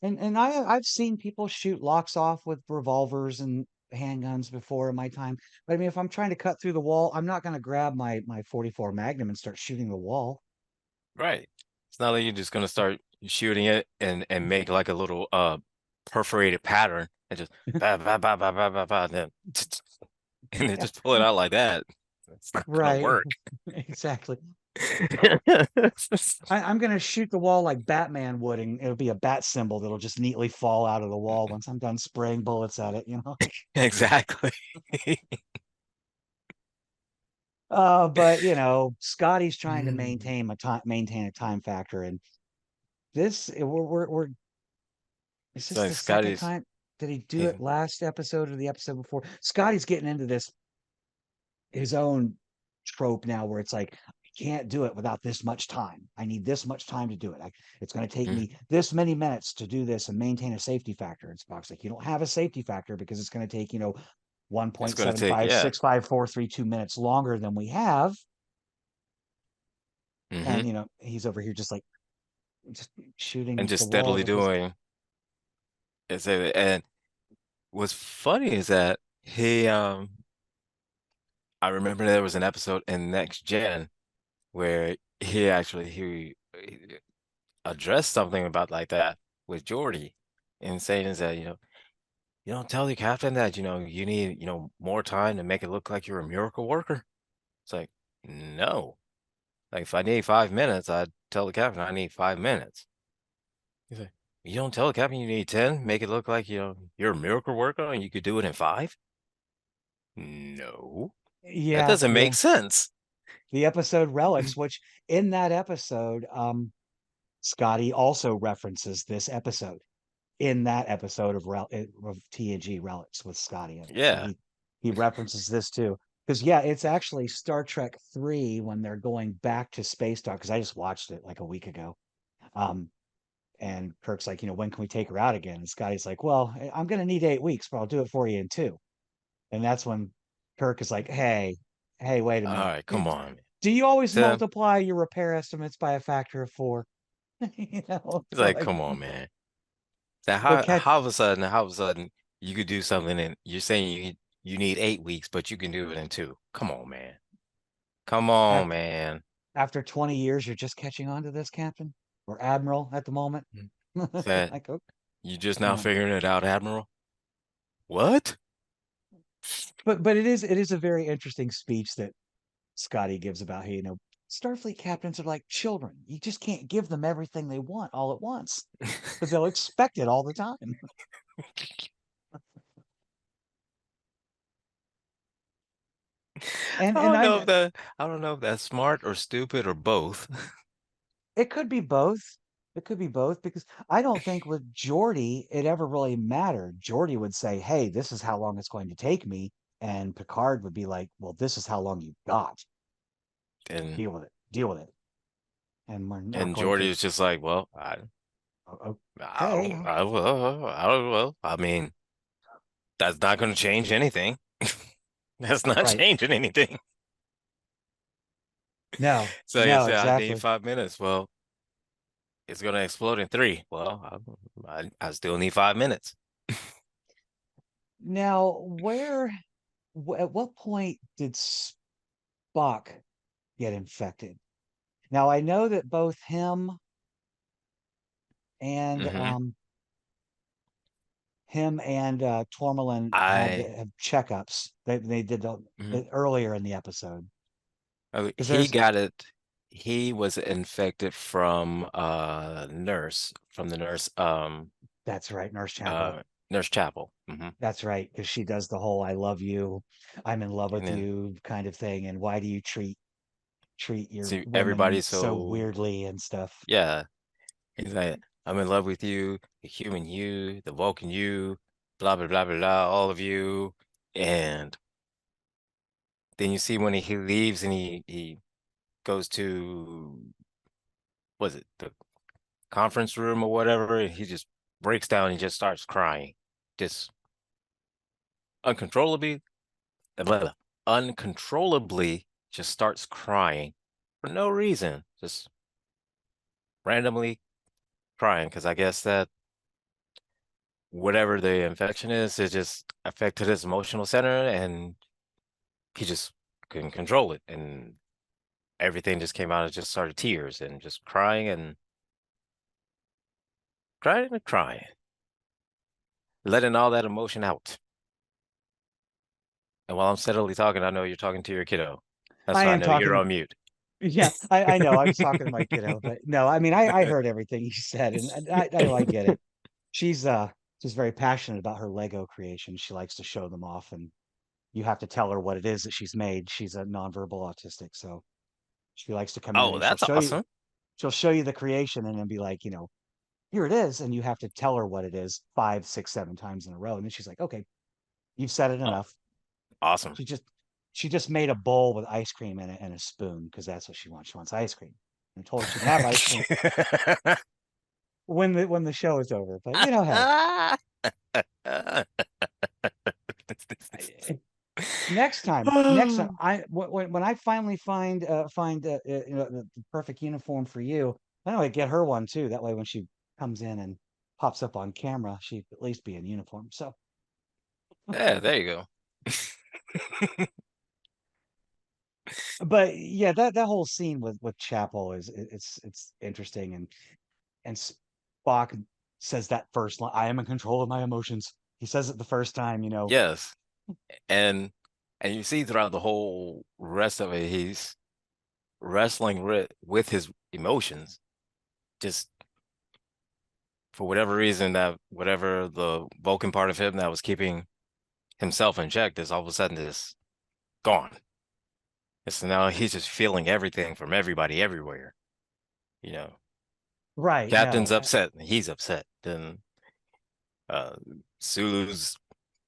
And I've seen people shoot locks off with revolvers and handguns before in my time. But I mean, if I'm trying to cut through the wall, I'm not going to grab my 44 Magnum and start shooting the wall. right, it's not like you're just going to start shooting it and make like a little perforated pattern and just ba ba ba ba ba ba ba, then and then Yeah, just pull it out like that. It's not going to right. work. Exactly. I'm going to shoot the wall like Batman would, and it'll be a bat symbol that'll just neatly fall out of the wall once I'm done spraying bullets at it. Exactly. But Scotty's trying to Mm. maintain a time factor, and this we're is So this like the second Scotty's, time? Did he do yeah, it last episode or the episode before? Scotty's getting into this his own trope now where it's like I can't do it without this much time. I need this much time to do it. It's going to take mm, me this many minutes to do this and maintain a safety factor. And Spock's like, you don't have a safety factor because it's going to take, it's going to take, 1.756543 minutes longer than we have. hmm And he's over here just and shooting just the wall steadily with his doing and what's funny is that I remember there was an episode in Next Gen where he addressed something about like that with Geordi and saying is that, you don't tell the captain that, you need, more time to make it look like you're a miracle worker. It's like, no. Like if I need 5 minutes, I'd tell the captain I need 5 minutes. He's like, you don't tell the captain you need 10, make it look like, you're a miracle worker and you could do it in five? No, that yeah, doesn't make yeah, sense. the episode Relics, which in that episode, Scotty also references this episode in that episode of TNG Relics with Scotty in it. So Yeah, he references this too. Because yeah, it's actually Star Trek 3 when they're going back to space dock. Because I just watched it like a week ago. Um, and Kirk's like, when can we take her out again? And Scotty's like, well, I'm gonna need 8 weeks, but I'll do it for you in two. And that's when Kirk is like, hey, wait a all minute. right, come on. Do you always Tim, multiply your repair estimates by a factor of four? he's It's like, like come on, man. That but how of a sudden you could do something and you're saying you need 8 weeks, but you can do it in two. Come on, man. Come on, after man. after 20 years, you're just catching on to this, Captain or Admiral at the moment. Is that Like, oh, you just now yeah. figuring it out, Admiral? What? But it is a very interesting speech that Scotty gives about how Starfleet captains are like children. You just can't give them everything they want all at once because they'll expect it all the time. And I and don't I know if that I don't know if that's smart or stupid or both. It could be both. It could be both because I don't think with Geordi it ever really mattered. Geordi would say, "Hey, this is how long it's going to take me," and Picard would be like, "Well, this is how long you've got. And Deal with it. Deal with it." And we're not and going Jordy to. is just like, well, Okay, I don't know. I mean, that's not going to change anything. That's not right. changing anything. No, So you no, say I need exactly. 5 minutes. Well, it's going to explode in three. Well, I still need 5 minutes. Now, at what point did Spock get infected? Now, I know that both and hmm um him and Tormolen had to I, have checkups. They did mhm. earlier in the episode because He there's got it. He was infected from nurse from the nurse that's right, Nurse Chapel. uh Nurse Chapel. That's right, because she does the whole "I love you, I'm in love And with then you" kind of thing, and why do you treat your see women everybody so so weirdly and stuff? yeah. He's like, I'm in love with you, the human you, the Vulcan you, blah blah blah blah blah, all of you. And then you see when he leaves and he goes to was it the conference room or whatever, and he just breaks down and just starts crying. Just uncontrollably, blah, blah, uncontrollably just starts crying for no reason. Just randomly crying because I guess that whatever the infection is, it just affected his emotional center and he just couldn't control it. And everything just came out as just started tears and just crying and crying and crying, letting all that emotion out. And while I'm steadily talking, I know you're talking to your kiddo. That's I why I am know you're talking. on mute. Yeah, I know. I was talking to my kiddo, but no, I mean, I heard everything he said, and I get it. She's just very passionate about her Lego creation. She likes to show them off, and you have to tell her what it is that she's made. She's a nonverbal autistic, so she likes to come in Oh, and that's awesome. she'll show you the creation and then be like, here it is, and you have to tell her what it is 5, 6, 7 times in a row, and then she's like, okay, you've said it Oh, enough. awesome. She just she just made a bowl with ice cream in it and a spoon because that's what she wants. She wants ice cream. And I told her she can have ice cream when the show is over. But hey, I- next time, when I finally find the perfect uniform for you, I know I get her one too. That way, when she comes in and pops up on camera, she at least be in uniform. So, Yeah, there you go. but yeah, that whole scene with Chapel it's interesting, and Spock says that first line, "I am in control of my emotions." He says it the first time. Yes. And and you see throughout the whole rest of it, he's wrestling with his emotions. Just for whatever reason, that whatever the Vulcan part of him that was keeping himself in check is all of a sudden just gone. And so now he's just feeling everything from everybody everywhere. You know, Right? Captain's No, upset, and he's upset. Then uh Sulu's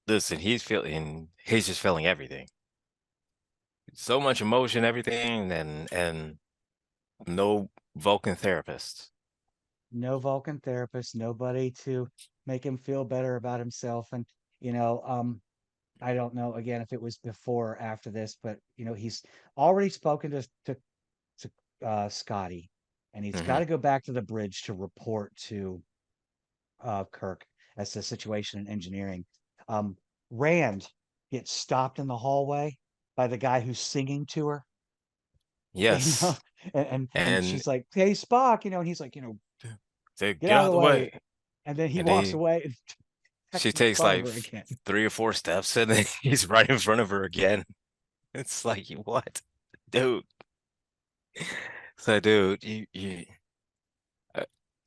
this and he's just feeling everything. So much emotion, everything, and no Vulcan therapist. no Vulcan therapist, nobody to make him feel better about himself, and you know, um, I don't know again if it was before or after this, but he's already spoken to Scotty, and he's got hmm to go back to the bridge to report to Kirk as to the situation in engineering. Um, Rand gets stopped in the hallway by the guy who's singing to her, you know, Yes. and And she's like, "Hey, Spock," and he's like, to "Get get out out of of the the way. way," and then he And walks then away and she he's in takes front of like her again. 3 or 4 steps and then he's right in front of her again. It's like, what? Dude. So, dude, you uh,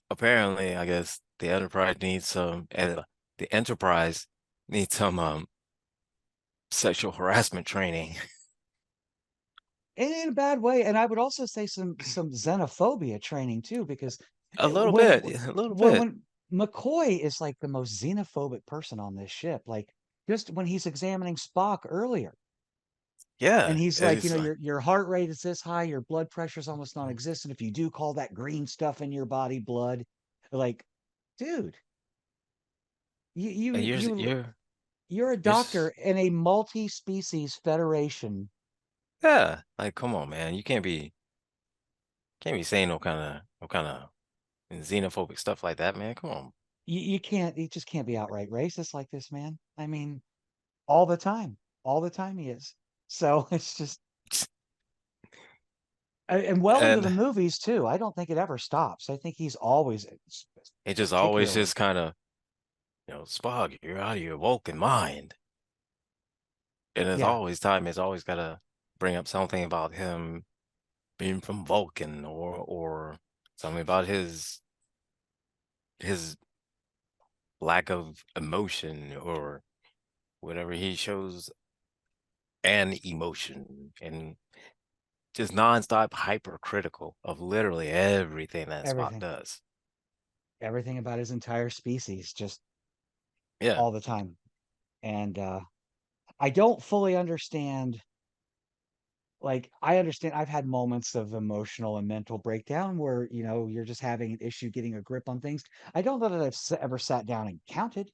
apparently, I guess the Enterprise needs some sexual harassment training. And in a bad way, and I would also say some xenophobia training too, because A little when bit, yeah, a little bit. when McCoy is like the most xenophobic person on this ship, like just when he's examining Spock earlier, and Yeah, he's like, it's like, your heart rate is this high, your blood pressure is almost non-existent. If you do call that green stuff in your body blood, like dude, you And you you're you you're you're a you're doctor in a multi-species federation. yeah, like come on, man. You can't be saying no kind of xenophobic stuff like that, man. Come on. You can't, you just can't be outright racist like this, man. I mean, all the time, all the time he is. So it's just, and well into the And movies too. I don't think it ever stops. I think he's always, it just always particularly, just kind of, Spock, you're out of your Vulcan mind. And it's yeah, always time, it's always gotta bring up something about him being from Vulcan or something about his lack of emotion or whatever he shows an emotion and just nonstop hypercritical of literally everything that Spock everything, does. everything about his entire species, just Yeah. all the time. And I don't fully understand. Like, I understand I've had moments of emotional and mental breakdown where, you're just having an issue getting a grip on things. I don't know that I've ever sat down and counted.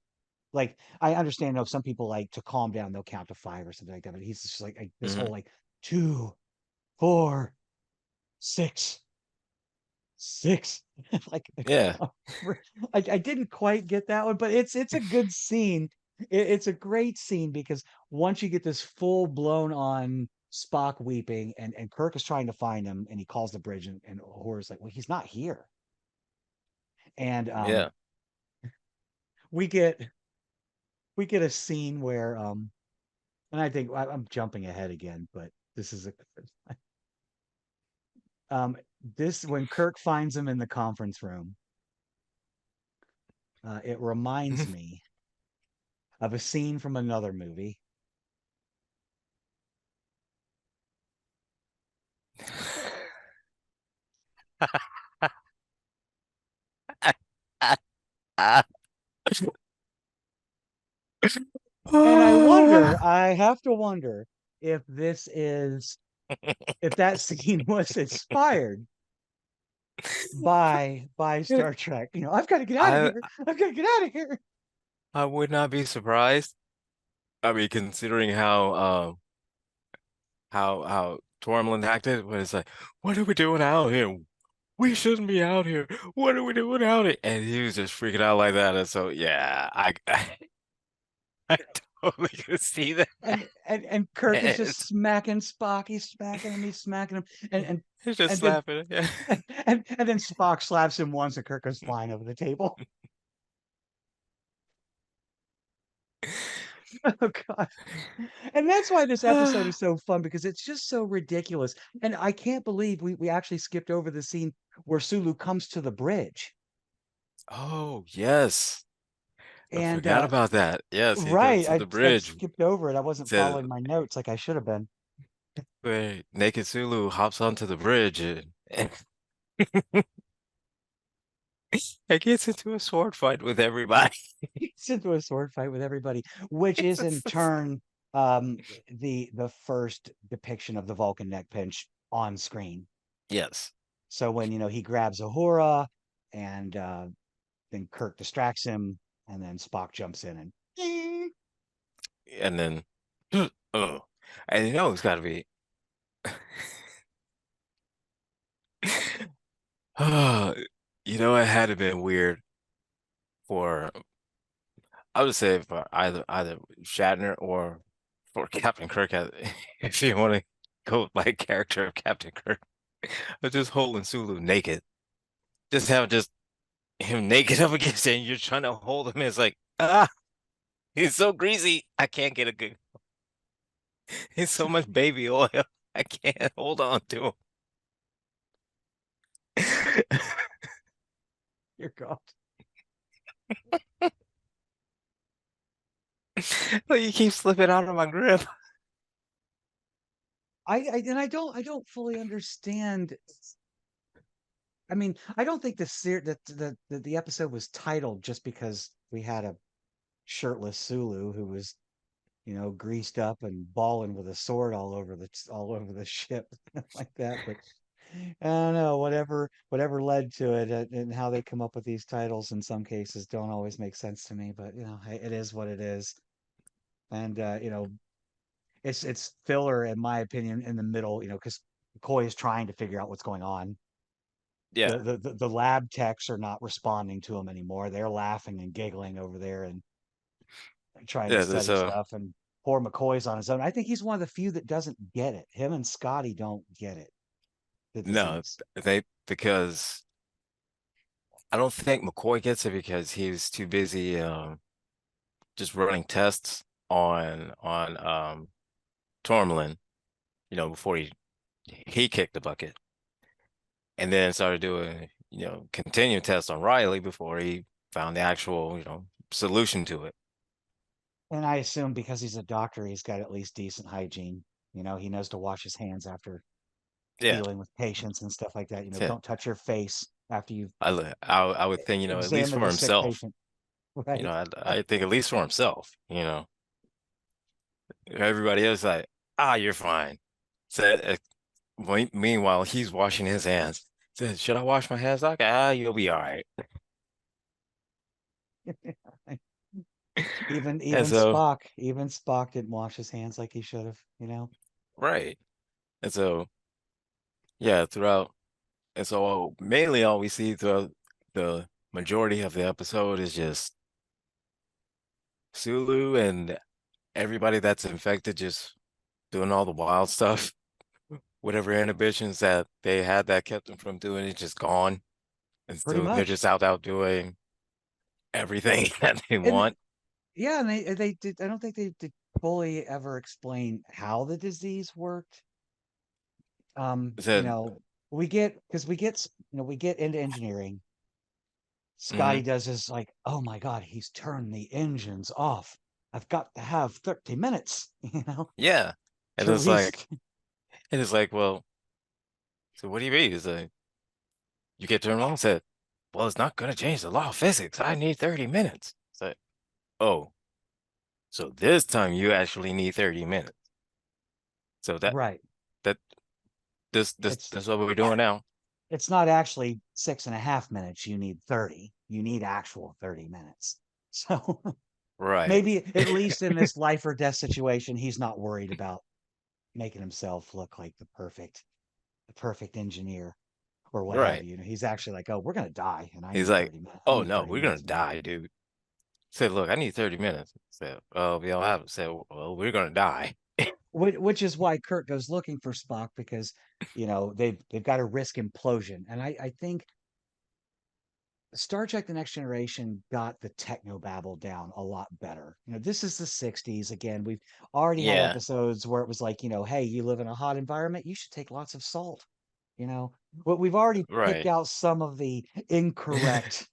Like, I understand, some people like to calm down, they'll count to five or something like that, but he's just like this whole Hmm. like two, four, six, six. Like, Yeah. I didn't quite get that one, but it's a good scene. It's a great scene because once you get this full blown on Spock weeping, and Kirk is trying to find him, and he calls the bridge, and Uhura's like, well, he's not here. And Yeah. we get we get a scene where and I think I'm jumping ahead again, but this is a um this when Kirk finds him in the conference room, it reminds me of a scene from another movie. And I have to wonder if if that scene was inspired by Star Trek. I've got to get out of I here. I've got to get out of here. I would not be surprised. I mean, considering how Tormolen acted, when it's like, what are we doing out here? We shouldn't be out here. What are we doing out here? And he was just freaking out like that. And so, yeah, I totally could see that. And Kirk is And just smacking Spock. He's smacking him. He's smacking him. And he's just and then slapping it. Yeah. and then Spock slaps him once, and Kirk goes flying over the table. Oh God. And that's why this episode is so fun, because it's just so ridiculous. And I can't believe we actually skipped over the scene where Sulu comes to the bridge. Oh, yes. I And forgot about that. Yes, he goes right, to the I bridge. skipped over it. I wasn't Says, following my notes like I should have been. where Naked Sulu hops onto the bridge and it gets into a sword fight with everybody. He's into a sword fight with everybody, which is in turn the first depiction of the Vulcan neck pinch on screen. Yes. So when he grabs Uhura, and then Kirk distracts him, and then Spock jumps in and And then, oh, and it's got to be, oh, it had to been weird for, I would say for either Shatner or for Captain Kirk, if you want to go by character of Captain Kirk, but just holding Sulu naked, just have just him naked up against it, and you're trying to hold him. It's like, he's so greasy, I can't get a good. He's so much baby oil, I can't hold on to him. you're God. Like you keep slipping out of my grip. I don't fully understand. I mean, I don't think the episode was titled just because we had a shirtless Sulu who was, greased up and balling with a sword all over the ship like that. But I don't know, whatever led to it, and how they come up with these titles in some cases don't always make sense to me, but hey, it is what it is. And it's filler in my opinion in the middle, because McCoy is trying to figure out what's going on. Yeah, The lab techs are not responding to him anymore. They're laughing and giggling over there and trying to yeah. There's study stuff. And poor McCoy's on his own. I think he's one of the few that doesn't get it. Him and Scotty don't get it, the no, disease. they because I don't think McCoy gets it because he's too busy just running tests on Tormolen, before he kicked the bucket, and then started doing continued tests on Riley before he found the actual solution to it. And I assume because he's a doctor, he's got at least decent hygiene. He knows to wash his hands after Yeah, dealing with patients and stuff like that. that's it. Don't touch your face after you've I would think at least examined for a sick himself. patient, right? I think at least for himself. Everybody else like, you're fine. So, meanwhile, he's washing his hands. Said, should I wash my hands? Like, you'll be all right. Even And even so, Spock, even Spock didn't wash his hands like he should have. right. And so, yeah, and so mainly all we see throughout the majority of the episode is just Sulu and everybody that's infected just doing all the wild stuff. Whatever inhibitions that they had that kept them from doing it just gone. And Pretty so they're much. just out doing everything that they And want. yeah, and they did. I don't think they did fully ever explain how the disease worked. I said, We get because we get into engineering. hmm Scotty does this like, oh my God, he's turned the engines off. I've got to have 30 minutes, yeah. And to it's like, restart. and it's like, well, so what do you mean? It's like, you get turned on, said, well, it's not going to change the law of physics. I need 30 minutes. It's like, oh, so this time you actually need 30 minutes. So Right. that, It's that's what we're doing now. it's not actually 6.5 minutes. You need 30. You need actual 30 minutes. So Right. maybe at least in this life or death situation, he's not worried about making himself look like the perfect engineer or what have Right. you. He's actually like, oh, we're gonna die, and I He's need like, 30 minutes. I oh need no, 30 we're gonna minutes. die, dude. Said, look, I need 30 minutes. Said, well, we don't have it. Said, well, we're gonna die. Which is why Kirk goes looking for Spock because they've got to risk implosion, and I think Star Trek: The Next Generation got the techno babble down a lot better. This is the '60s again. We've already had Yeah, episodes where it was like, hey, you live in a hot environment, you should take lots of salt. You know, but we've already picked right. out some of the incorrect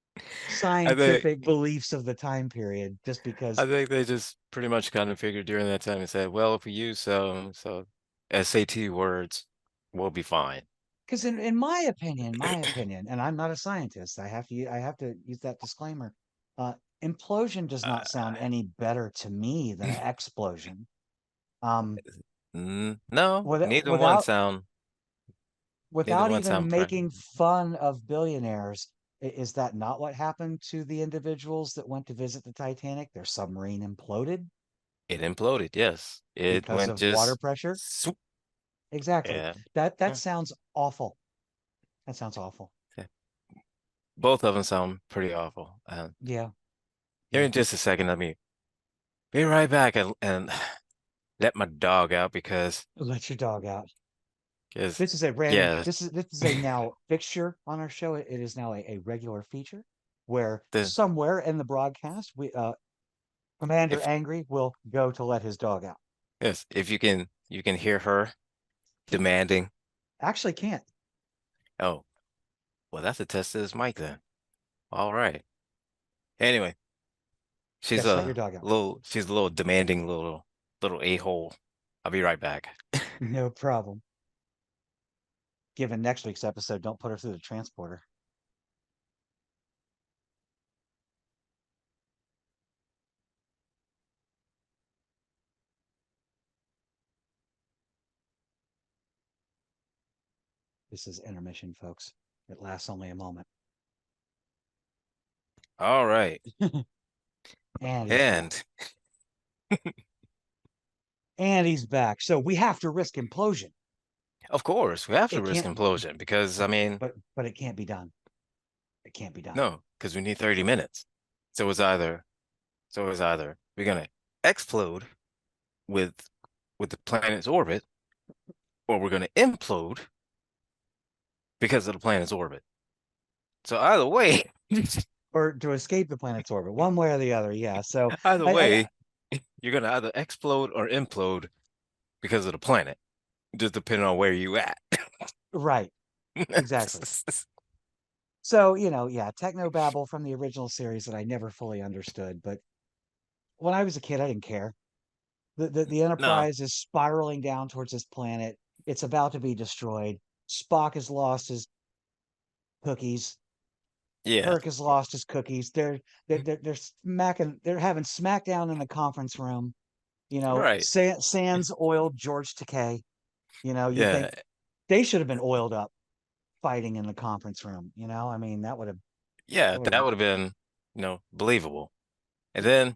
I think scientific beliefs of the time period just because I think they just pretty much kind of figured during that time and said, well, if we use so SAT words, we'll be fine. because in my opinion, and I'm not a scientist, I have to use that disclaimer. uh Implosion does not Uh, sound any better to me than an explosion. um no, without without neither without one even sound pre making fun of billionaires, is that not what happened to the individuals that went to visit the Titanic? Their submarine imploded It imploded, yes. It because went of water just pressure. swoop. Exactly. Yeah. That Yeah. sounds awful. That sounds awful. Yeah. Both of them sound pretty awful. Yeah, Here yeah. in just a second, let me be right back and let my dog out Let your dog out. because This is a random. yeah, This is a now fixture on our show. It is now a regular feature where the somewhere in the broadcast, Commander if Angry will go to let his dog out. yes, if you can hear her demanding. Actually, can't. Oh, well, that's a test of this mic then. All right. Anyway, Yes, let your dog out. she's a little demanding little a-hole. I'll be right back. No problem. Given next week's episode, don't put her through the transporter. This is intermission, folks. It lasts only a moment. All right. And he's back. And And he's back. So we have to risk implosion. of course, we have to It risk can't, implosion because I mean, but it can't be done. It can't be done. no, because we need 30 minutes. So it's either we're gonna explode with the planet's orbit, or we're gonna implode because of the planet's orbit. So either way, Or to escape the planet's orbit, one way or the other. Yeah. So either I way, you're gonna either explode or implode because of the planet, just depending on where you at. right. Exactly. So, yeah, technobabble from the original series that I never fully understood. But when I was a kid, I didn't care. The No, Enterprise is spiraling down towards this planet. It's about to be destroyed. Spock has lost his cookies. yeah, Kirk has lost his cookies. They're smacking. They're having smackdown in the conference room. right, Sans oiled George Takei. You yeah, think they should have been oiled up fighting in the conference room. I mean, that would have yeah. that would have That been would have been, believable. And then,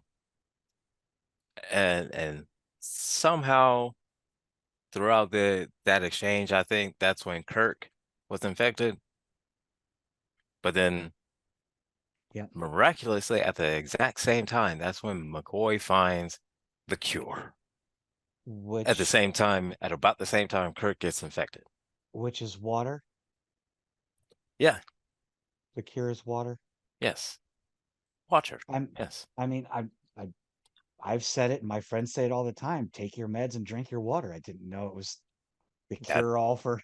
and somehow throughout that exchange, I think that's when Kirk was infected. But then yeah. miraculously, at the exact same time, that's when McCoy finds the cure. At the Which same time, at about the same time, Kirk gets infected. which is water. Yeah, The cure is water. yes, Watcher. I'm. Yes, I mean, I've said it, and my friends say it all the time. Take your meds and drink your water. I didn't know it was the that. cure all for.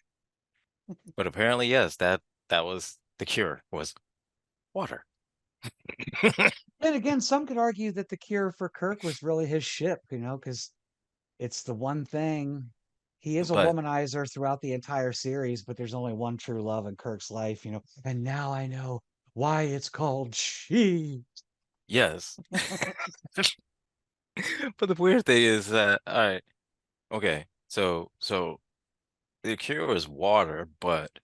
But apparently, yes, that was the cure was water. Then again, some could argue that the cure for Kirk was really his ship. Because it's the one thing. He is a But womanizer throughout the entire series, but there's only one true love in Kirk's life. And now I know why it's called she. yes. But the weird thing is that, all right, okay, so the cure is water, but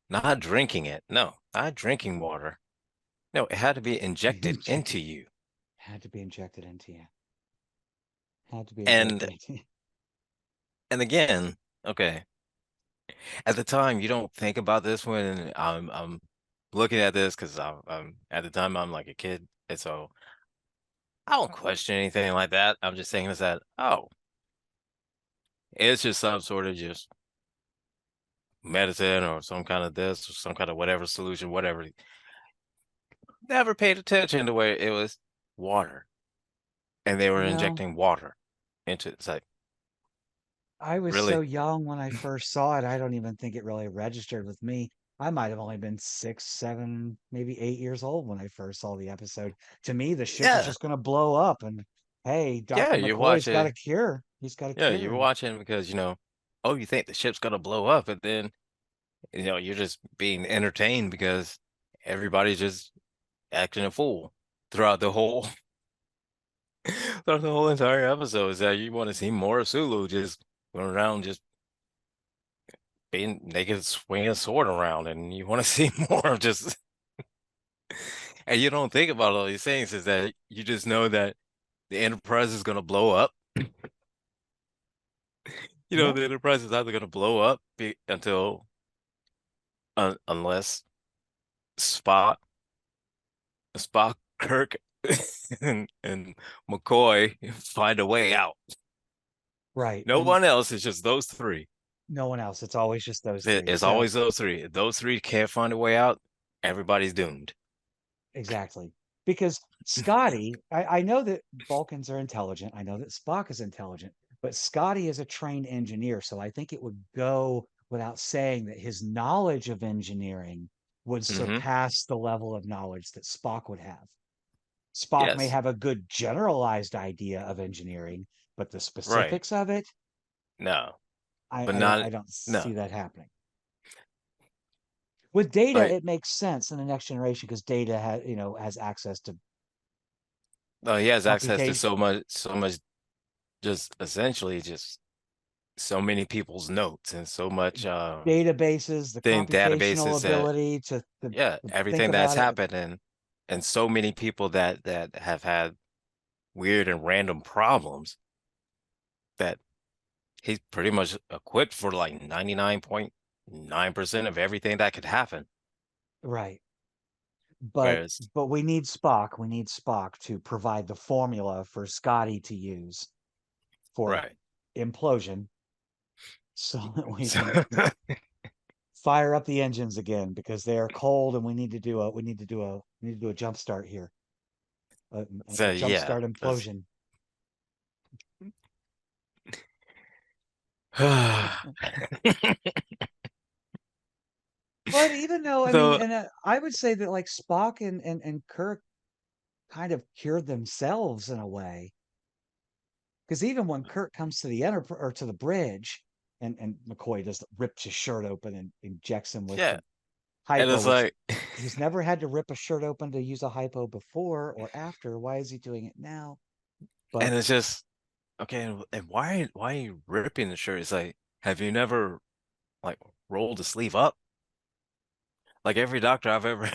not drinking it. No, not drinking water. No, it had to be injected into Injected. you. Had to be injected into you. Had to be And injected into you. again, okay, at the time you don't think about this when I'm looking at this because I'm at the time I'm like a kid, and so I don't question anything like that. I'm just saying is that, oh, it's just some sort of just medicine or some kind of this or some kind of whatever solution, whatever. Never paid attention to where it was water and they were You know, injecting water into it. It's like, I was so really? young when I first saw it. I don't even think it really registered with me. I might have only been 6, 7, maybe 8 years old when I first saw the episode. To me, the ship was Yeah. just going to blow up, and hey, Yeah, Dr. you're McCoy's got a watching. cure. He's got a Yeah, cure. you're And watching because, oh, you think the ship's gonna blow up, and then, you're just being entertained because everybody's just acting a fool throughout the whole throughout the whole entire episode. Is that you want to see more of Sulu just going around just being naked, swinging a sword around, and you want to see more of just, and you don't think about all these things, is that you just know that the Enterprise is gonna blow up. yeah, The Enterprise is either gonna blow up until unless Spock, Kirk, and McCoy find a way out. right. No And one else. It's just those three. no one else. It's always just those three. It's So, always those three. If those three can't find a way out, everybody's doomed. exactly. Because Scotty, I know that Vulcans are intelligent. I know that Spock is intelligent, but Scotty is a trained engineer. So I think it would go without saying that his knowledge of engineering would Hmm. surpass the level of knowledge that Spock would have. Spock may Yes, have a good generalized idea of engineering, but the right. specifics of it, No, I, but I don't not I don't no. see that happening. With Data, Like, it makes sense in the next generation because Data has access to he has access to computation. so much, just essentially just so many people's notes and so much Databases, the thing computational databases that ability yeah, to think everything that's about it. happened and so many people that have had weird and random problems that he's pretty much equipped for like 99.9% of everything that could happen. Right. Whereas, But we need Spock. We need Spock to provide the formula for Scotty to use for right. implosion so that we So, can fire up the engines again because they are cold and we need to do a jump start here. A so jump yeah, start implosion. But even though, I mean, so and I would say that like Spock and Kirk kind of cured themselves in a way. Because even when Kirk comes to the enter or to the bridge, and McCoy just rips his shirt open and injects him with yeah, the and hypo, it's which like, he's never had to rip a shirt open to use a hypo before or after. Why is he doing it now? and But it's just okay. And why are you ripping the shirt? It's like, have you never like rolled the sleeve up? Like every doctor I've ever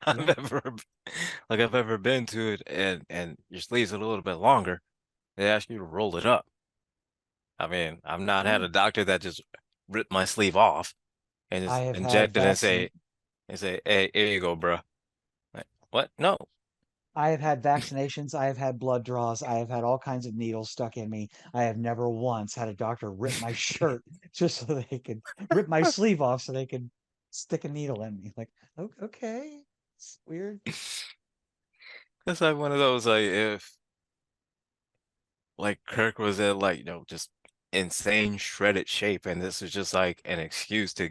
I've yeah, ever I've ever been to it, and your sleeves are a little bit longer. They ask you to roll it up. I mean, I've not had yeah. a doctor that just ripped my sleeve off and I just have had inject it vaccine. and say, hey, here you go, bro. Like, what? No. I have had vaccinations. I have had blood draws. I have had all kinds of needles stuck in me. I have never once had a doctor rip my shirt just so they could rip my sleeve off so they could stick a needle in me. Like, okay, it's weird. It's like one of those like if like Kirk was at like just insane shredded shape, and this is just like an excuse to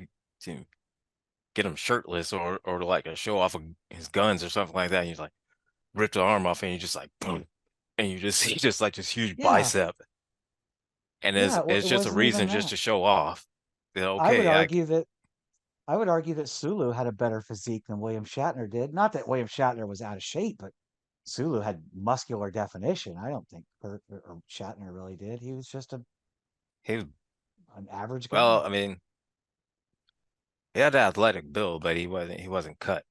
get him shirtless or like a show off of his guns or something like that. And you like rip the arm off, and you just like boom, and you just see just like this huge Yeah, bicep, and yeah. it's It just a wasn't even reason just that. to show off. That, I would okay, argue that I would argue that Sulu had a better physique than William Shatner did. Not that William Shatner was out of shape, but Sulu had muscular definition. I don't think Kirk or Shatner really did. He was just he was an average well. guy. I mean, he had an athletic build, but he wasn't cut.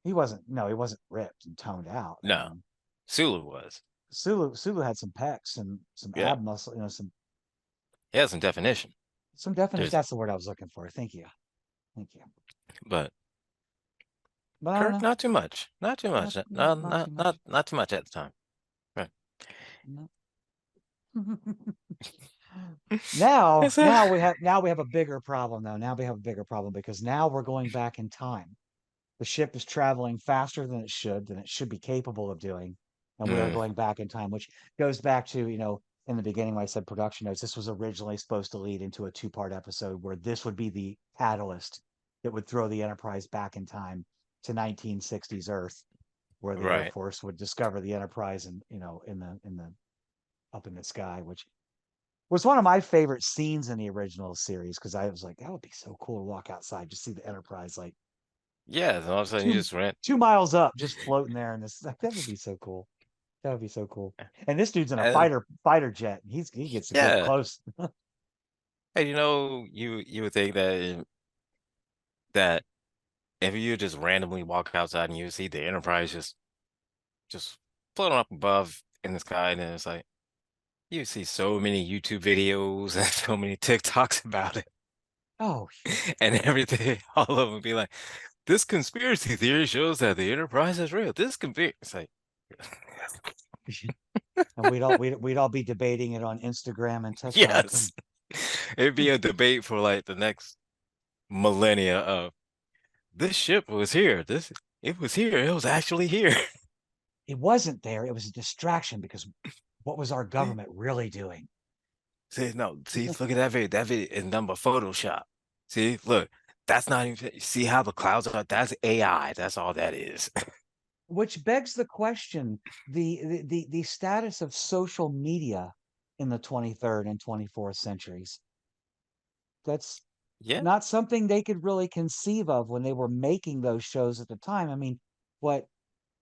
He wasn't. No, he wasn't ripped and toned out. I No, mean, Sulu was. Sulu had some pecs and some Yeah, ab muscle. he had some definition. Some definition. There's, That's the word I was looking for. Thank you. Thank you. but But I don't Kirk, know. not too much. Not too much. Not too much. Not too much at the time. Right. No. Now, Yes, sir. now we have a bigger problem though. Now we have a bigger problem because now we're going back in time. The ship is traveling faster than it should be capable of doing, and we are Mm, going back in time, which goes back to, in the beginning when I said production notes, this was originally supposed to lead into a two-part episode where this would be the catalyst that would throw the Enterprise back in time to 1960s Earth, where the Air right. Force would discover the Enterprise and, in the up in the sky, which was one of my favorite scenes in the original series because I was like, that would be so cool to walk outside, just see the Enterprise like Yeah, then all of a sudden you two just rent. 2 miles up, just floating there, and this like, that would be so cool. That would be so cool. And this dude's in a And fighter jet. He gets to get yeah, close. hey, you would think that if you just randomly walk outside and you see the Enterprise just floating up above in the sky, and then it's like you see so many YouTube videos and so many TikToks about it Oh, and everything. All of them be like, this conspiracy theory shows that the Enterprise is real. This can be. It's like, and we'd all be debating it on Instagram and TikTok. yes, it'd be a debate for like the next millennia of this ship was here. It was here. It was actually here. It wasn't there. It was a distraction because what was our See, government really doing? see, no, see, look at that video. That video is done by Photoshop. See, look, that's not even. See how the clouds are? That's AI. That's all that is. Which begs the question: the status of social media in the 23rd and 24th centuries. That's Yeah, not something they could really conceive of when they were making those shows at the time. I mean, what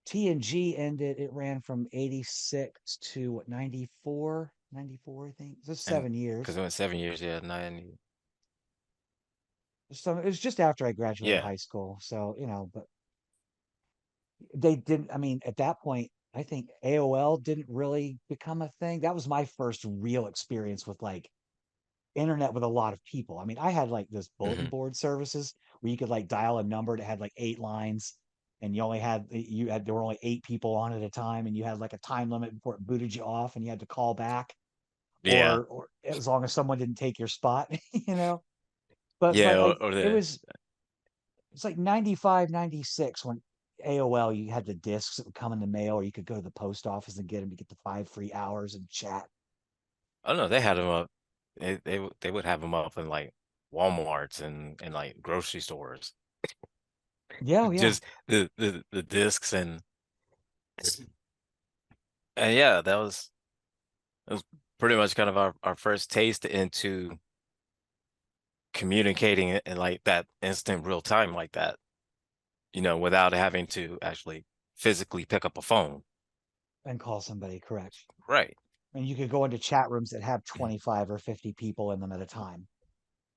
TNG ended, it ran from 86 to what, 94? 94, I think. Just And 7 years. because it was 7 years, yeah, 90. So it was just after I graduated Yeah. high school. So, but they didn't, I mean, at that point, I think AOL didn't really become a thing. That was my first real experience with like internet with a lot of people. I mean, I had like this bulletin Hmm. board services where you could like dial a number that had like 8 lines, and there were only 8 people on at a time, and you had like a time limit before it booted you off, and you had to call back, Yeah. or as long as someone didn't take your spot, you know. But Yeah. like Or it the, was it's like 95, 96 when AOL, you had the discs that would come in the mail, or you could go to the post office and get them to get the 5 free hours and chat. oh no, they had them up. They would have them up in like Walmarts and like grocery stores. Yeah, oh, yeah. Just the discs and yeah, that was pretty much kind of our first taste into communicating in like that instant real time like that, without having to actually physically pick up a phone. And call somebody, correct. Right. And you could go into chat rooms that have 25 or 50 people in them at a time,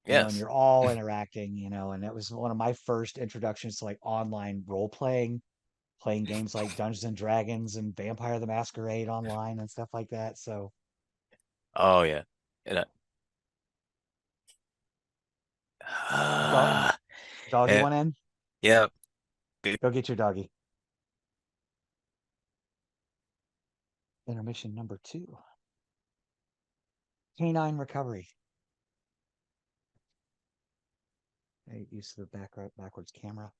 and Yes. you're all interacting, and that was one of my first introductions to like online role playing, playing games like Dungeons and Dragons and Vampire the Masquerade online and stuff like that. So, Oh yeah. And dog, doggy yeah, went in. yeah. Go get your doggy. Intermission number 2. Canine recovery. I use the backwards camera.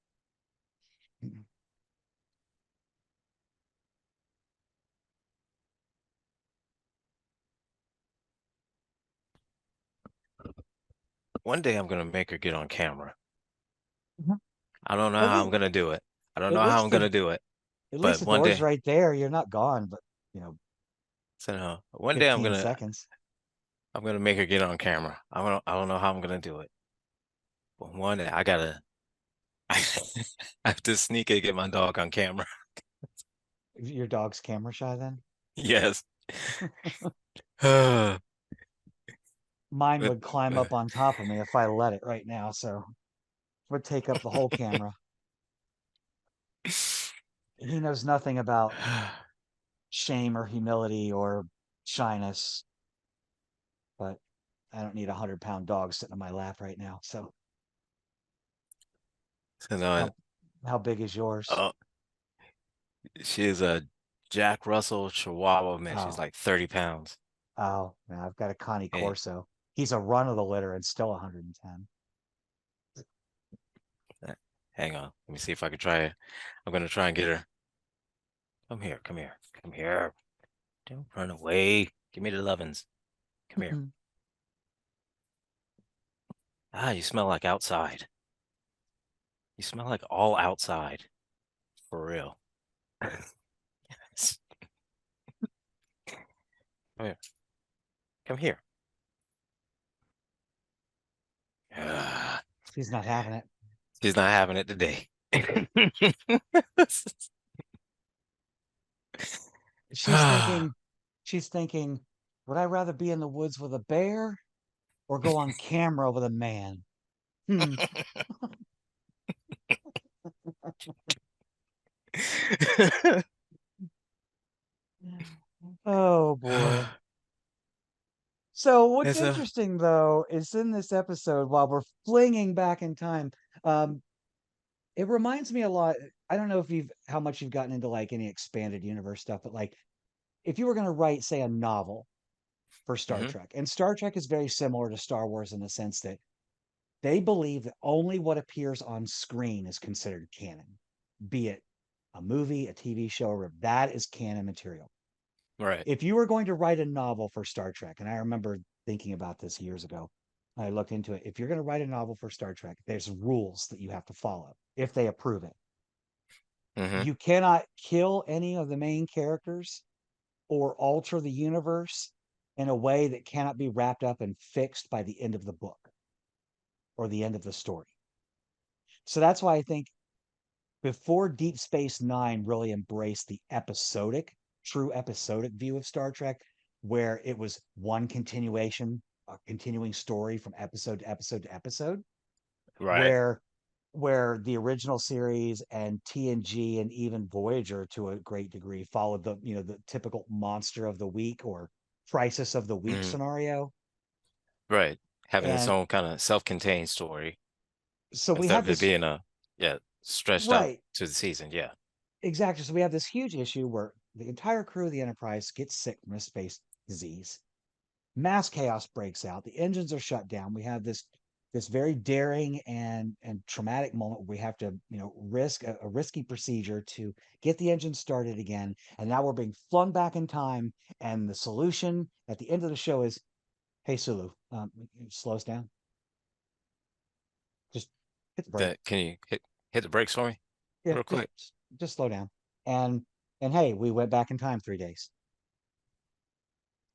One day I'm gonna make her get on camera. Mhm. I don't know At how I'm least, gonna do it. I don't at know how I'm least gonna the do it, at least but the one door's day, right there. You're not gone, but you know, so no, one day 15 seconds. I'm gonna make her get on camera. I don't know how I'm gonna do it, but one day I have to sneak and get my dog on camera. Your dog's camera shy then? Yes. But Mine would climb up on top of me if I let it right now, so would take up the whole camera. He knows nothing about shame or humility or shyness, but I don't need a 100-pound dog sitting on my lap right now. So so no, how how big is yours? uh, she is a Jack Russell Chihuahua mix. She's Oh, like 30 pounds. oh, no, I've got a Connie Hey, Corso. He's a run of the litter and still 110. uh, hang on. Let me see if I can try it. I'm gonna try and get her. Come here, come here, come here. Don't run away. Give me the lovin's. Come here. Ah, you smell like outside. You smell like all outside. For real. Come here. Come here. Ah, He's not having it. she's not having it today. She's thinking, she's thinking, would I rather be in the woods with a bear or go on camera with a man? Hmm. Oh boy. So what's It's a interesting though is in this episode, while we're flinging back in time, um, it reminds me a lot. I don't know if you've how much you've gotten into like any expanded universe stuff, but like if you were going to write, say, a novel for Star Mhm. Trek, and Star Trek is very similar to Star Wars in the sense that they believe that only what appears on screen is considered canon, be it a movie, a TV show, or that is canon material. Right. If you were going to write a novel for Star Trek, and I remember thinking about this years ago, I looked into it. If you're going to write a novel for Star Trek, there's rules that you have to follow if they approve it. Hmm. You cannot kill any of the main characters or alter the universe in a way that cannot be wrapped up and fixed by the end of the book or the end of the story. So that's why I think before Deep Space Nine really embraced the episodic, true episodic view of Star Trek, where it was one continuation, a continuing story from episode to episode to episode, Right. where the original series and TNG and even Voyager to a great degree followed the, the typical monster of the week or crisis of the week Hmm. scenario. Right. Having its And own kind of self-contained story so we instead have of it this, being yeah, stretched out right, to the season. Yeah. exactly. So we have this huge issue where the entire crew of the Enterprise gets sick from a space disease. Mass chaos breaks out. The engines are shut down. We have this very daring and traumatic moment where we have to, risk a risky procedure to get the engine started again. And now we're being flung back in time. And the solution at the end of the show is, hey Sulu, slow us down. Just hit the brake. That can you hit the brakes for me Yeah, real quick? just slow down. And hey, we went back in time 3 days.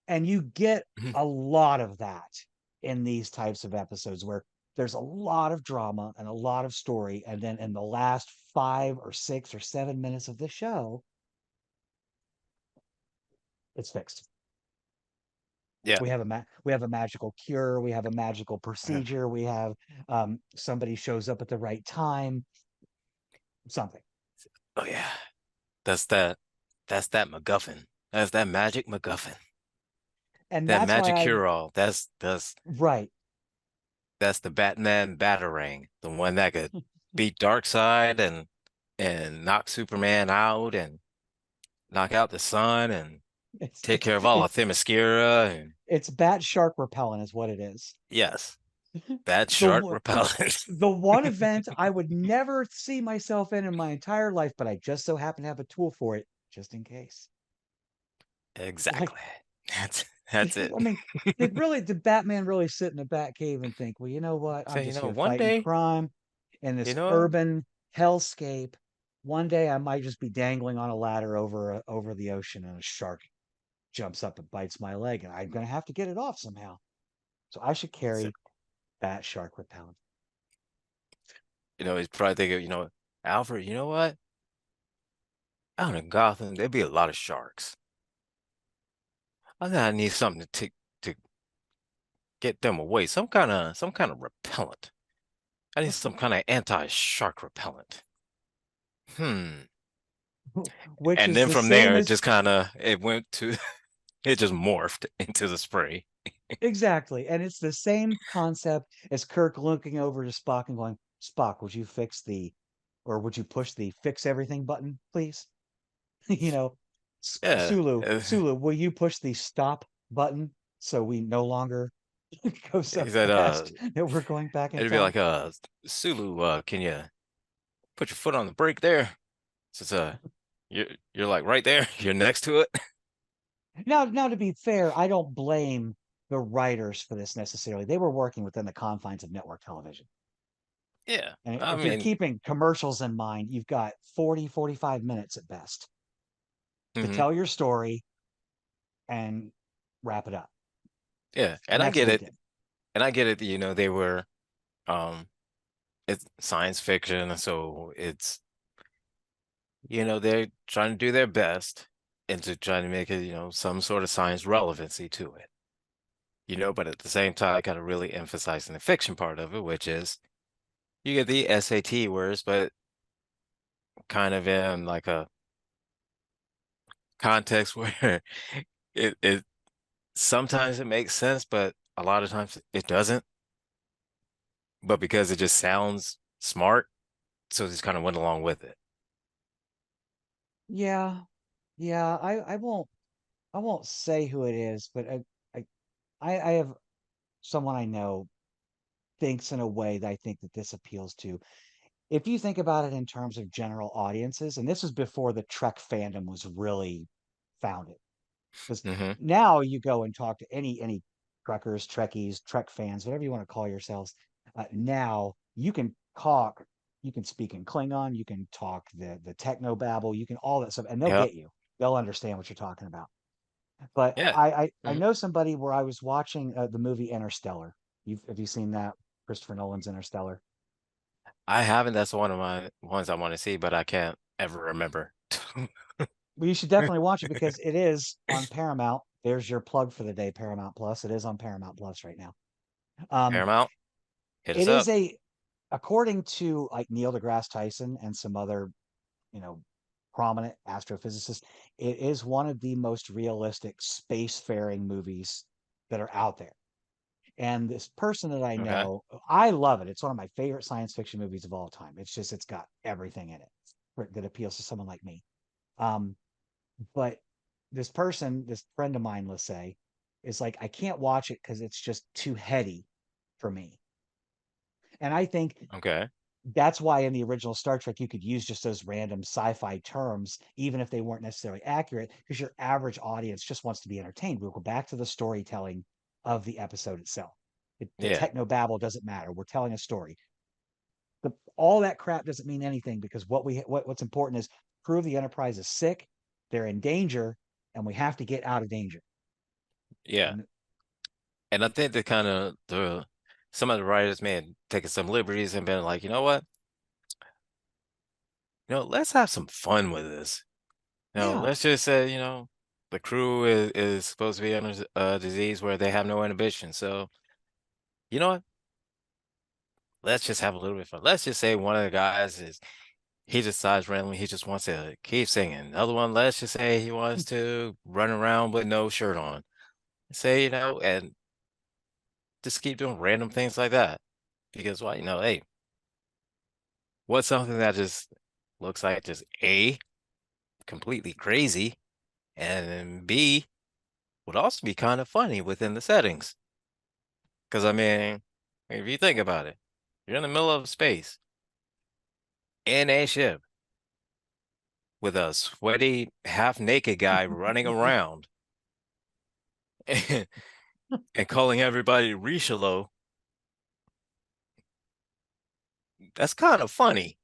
And you get Mhm. a lot of that in these types of episodes where there's a lot of drama and a lot of story. And then in the last 5 or 6 or 7 minutes of the show, it's fixed. Yeah. We have a magical cure. We have a magical Uh, procedure. We have somebody shows up at the right time. Something, Oh yeah. That's that. That's that MacGuffin. That's that magic MacGuffin. and That that's why magic I cure-all. right. That's the Batman Batarang, the one that could beat Darkseid and knock Superman out and knock out the sun and It's take care of all of Themyscira and it's bat shark repellent is what it is. yes, that The shark one repellent. the one event I would never see myself in my entire life, but I just so happen to have a tool for it, just in case. Like, Exactly. That's it. I mean, did Batman really sit in a bat cave and think, well, you know what? So I'm just here one fighting day, crime in you this know, urban hellscape. One day I might just be dangling on a ladder over the ocean, and a shark jumps up and bites my leg, and I'm gonna have to get it off somehow. So I should so, carry bat shark repellent. he's probably thinking, Alfred, you know what? Out in Gotham, there'd be a lot of sharks. I think I need something to get them away. Some kind of repellent. I need some kind of anti-shark repellent. Hmm. Which And is then the from same there, as it went to, it just morphed into the spray. exactly. And it's the same concept as Kirk looking over to Spock and going, Spock, would you fix the, or would you push the fix everything button, please? you know, Yeah. Sulu, will you push the stop button so we no longer go so He said, fast that we're going back in it'd be time? like, Sulu, can you put your foot on the brake there? Since, you're, you're like right there. You're next to it. Now, to be fair, I don't blame the writers for this necessarily. They were working within the confines of network television. Yeah. And I if you're mean, keeping commercials in mind, you've got 40, 45 minutes at best to mhm. tell your story and wrap it up. Yeah. And And I that's what get they it. did. And I get it. They were, um, it's science fiction. So they're trying to do their best into trying to make it, some sort of science relevancy to it. But at the same time, I gotta really emphasize in the fiction part of it, which is you get the SAT words, but kind of in like a context where it sometimes it makes sense, but a lot of times it doesn't. But because it just sounds smart, so just kind of went along with it. Yeah, yeah. I won't say who it is, but I I have someone I know thinks in a way that I think that this appeals to. If you think about it in terms of general audiences, and this was before the Trek fandom was really founded. Because Hmm. now you go and talk to any Trekkers, Trekkies, Trek fans, whatever you want to call yourselves. Now you can speak in Klingon, you can talk the techno babble, you can all that stuff, and they'll Yep. get you. They'll understand what you're talking about. But Yeah. I Hmm. know somebody where I was watching the movie Interstellar. Have you seen that? Christopher Nolan's Interstellar. I haven't. That's one of my ones I want to see, but I can't ever remember. Well, you should definitely watch it because it is on Paramount. there's your plug for the day, Paramount Plus. It is on Paramount Plus right now. Um, Paramount, hit us it is up. a, according to like Neil deGrasse Tyson and some other, you know, prominent astrophysicists, it is one of the most realistic spacefaring movies that are out there. And this person that I Okay. know, I love it. It's one of my favorite science fiction movies of all time. It's just, it's got everything in it that appeals to someone like me. Um, but this person, this friend of mine, let's say, is like, I can't watch it because it's just too heady for me. And I think Okay. that's why in the original Star Trek, you could use just those random sci-fi terms, even if they weren't necessarily accurate, because your average audience just wants to be entertained. We'll go back to the storytelling of the episode itself. The Yeah. techno babble doesn't matter. We're telling a story. All that crap doesn't mean anything because what's important is prove the Enterprise is sick, they're in danger, and we have to get out of danger. Yeah. And And I think that kind of the some of the writers may have taken some liberties and been like, you know what? Let's have some fun with this. yeah, Let's just say, the crew is supposed to be under a disease where they have no inhibition. So, you know what? Let's just have a little bit of fun. Let's just say one of the guys he decides randomly he just wants to keep singing. Another one, let's just say he wants to run around with no shirt on. Say, and just keep doing random things like that. Because what, hey, what's something that just looks like just A, completely crazy, and then B would also be kind of funny within the settings. Because I mean, if you think about it, you're in the middle of space in a ship with a sweaty, half naked guy running around and, and calling everybody Richelieu. That's kind of funny.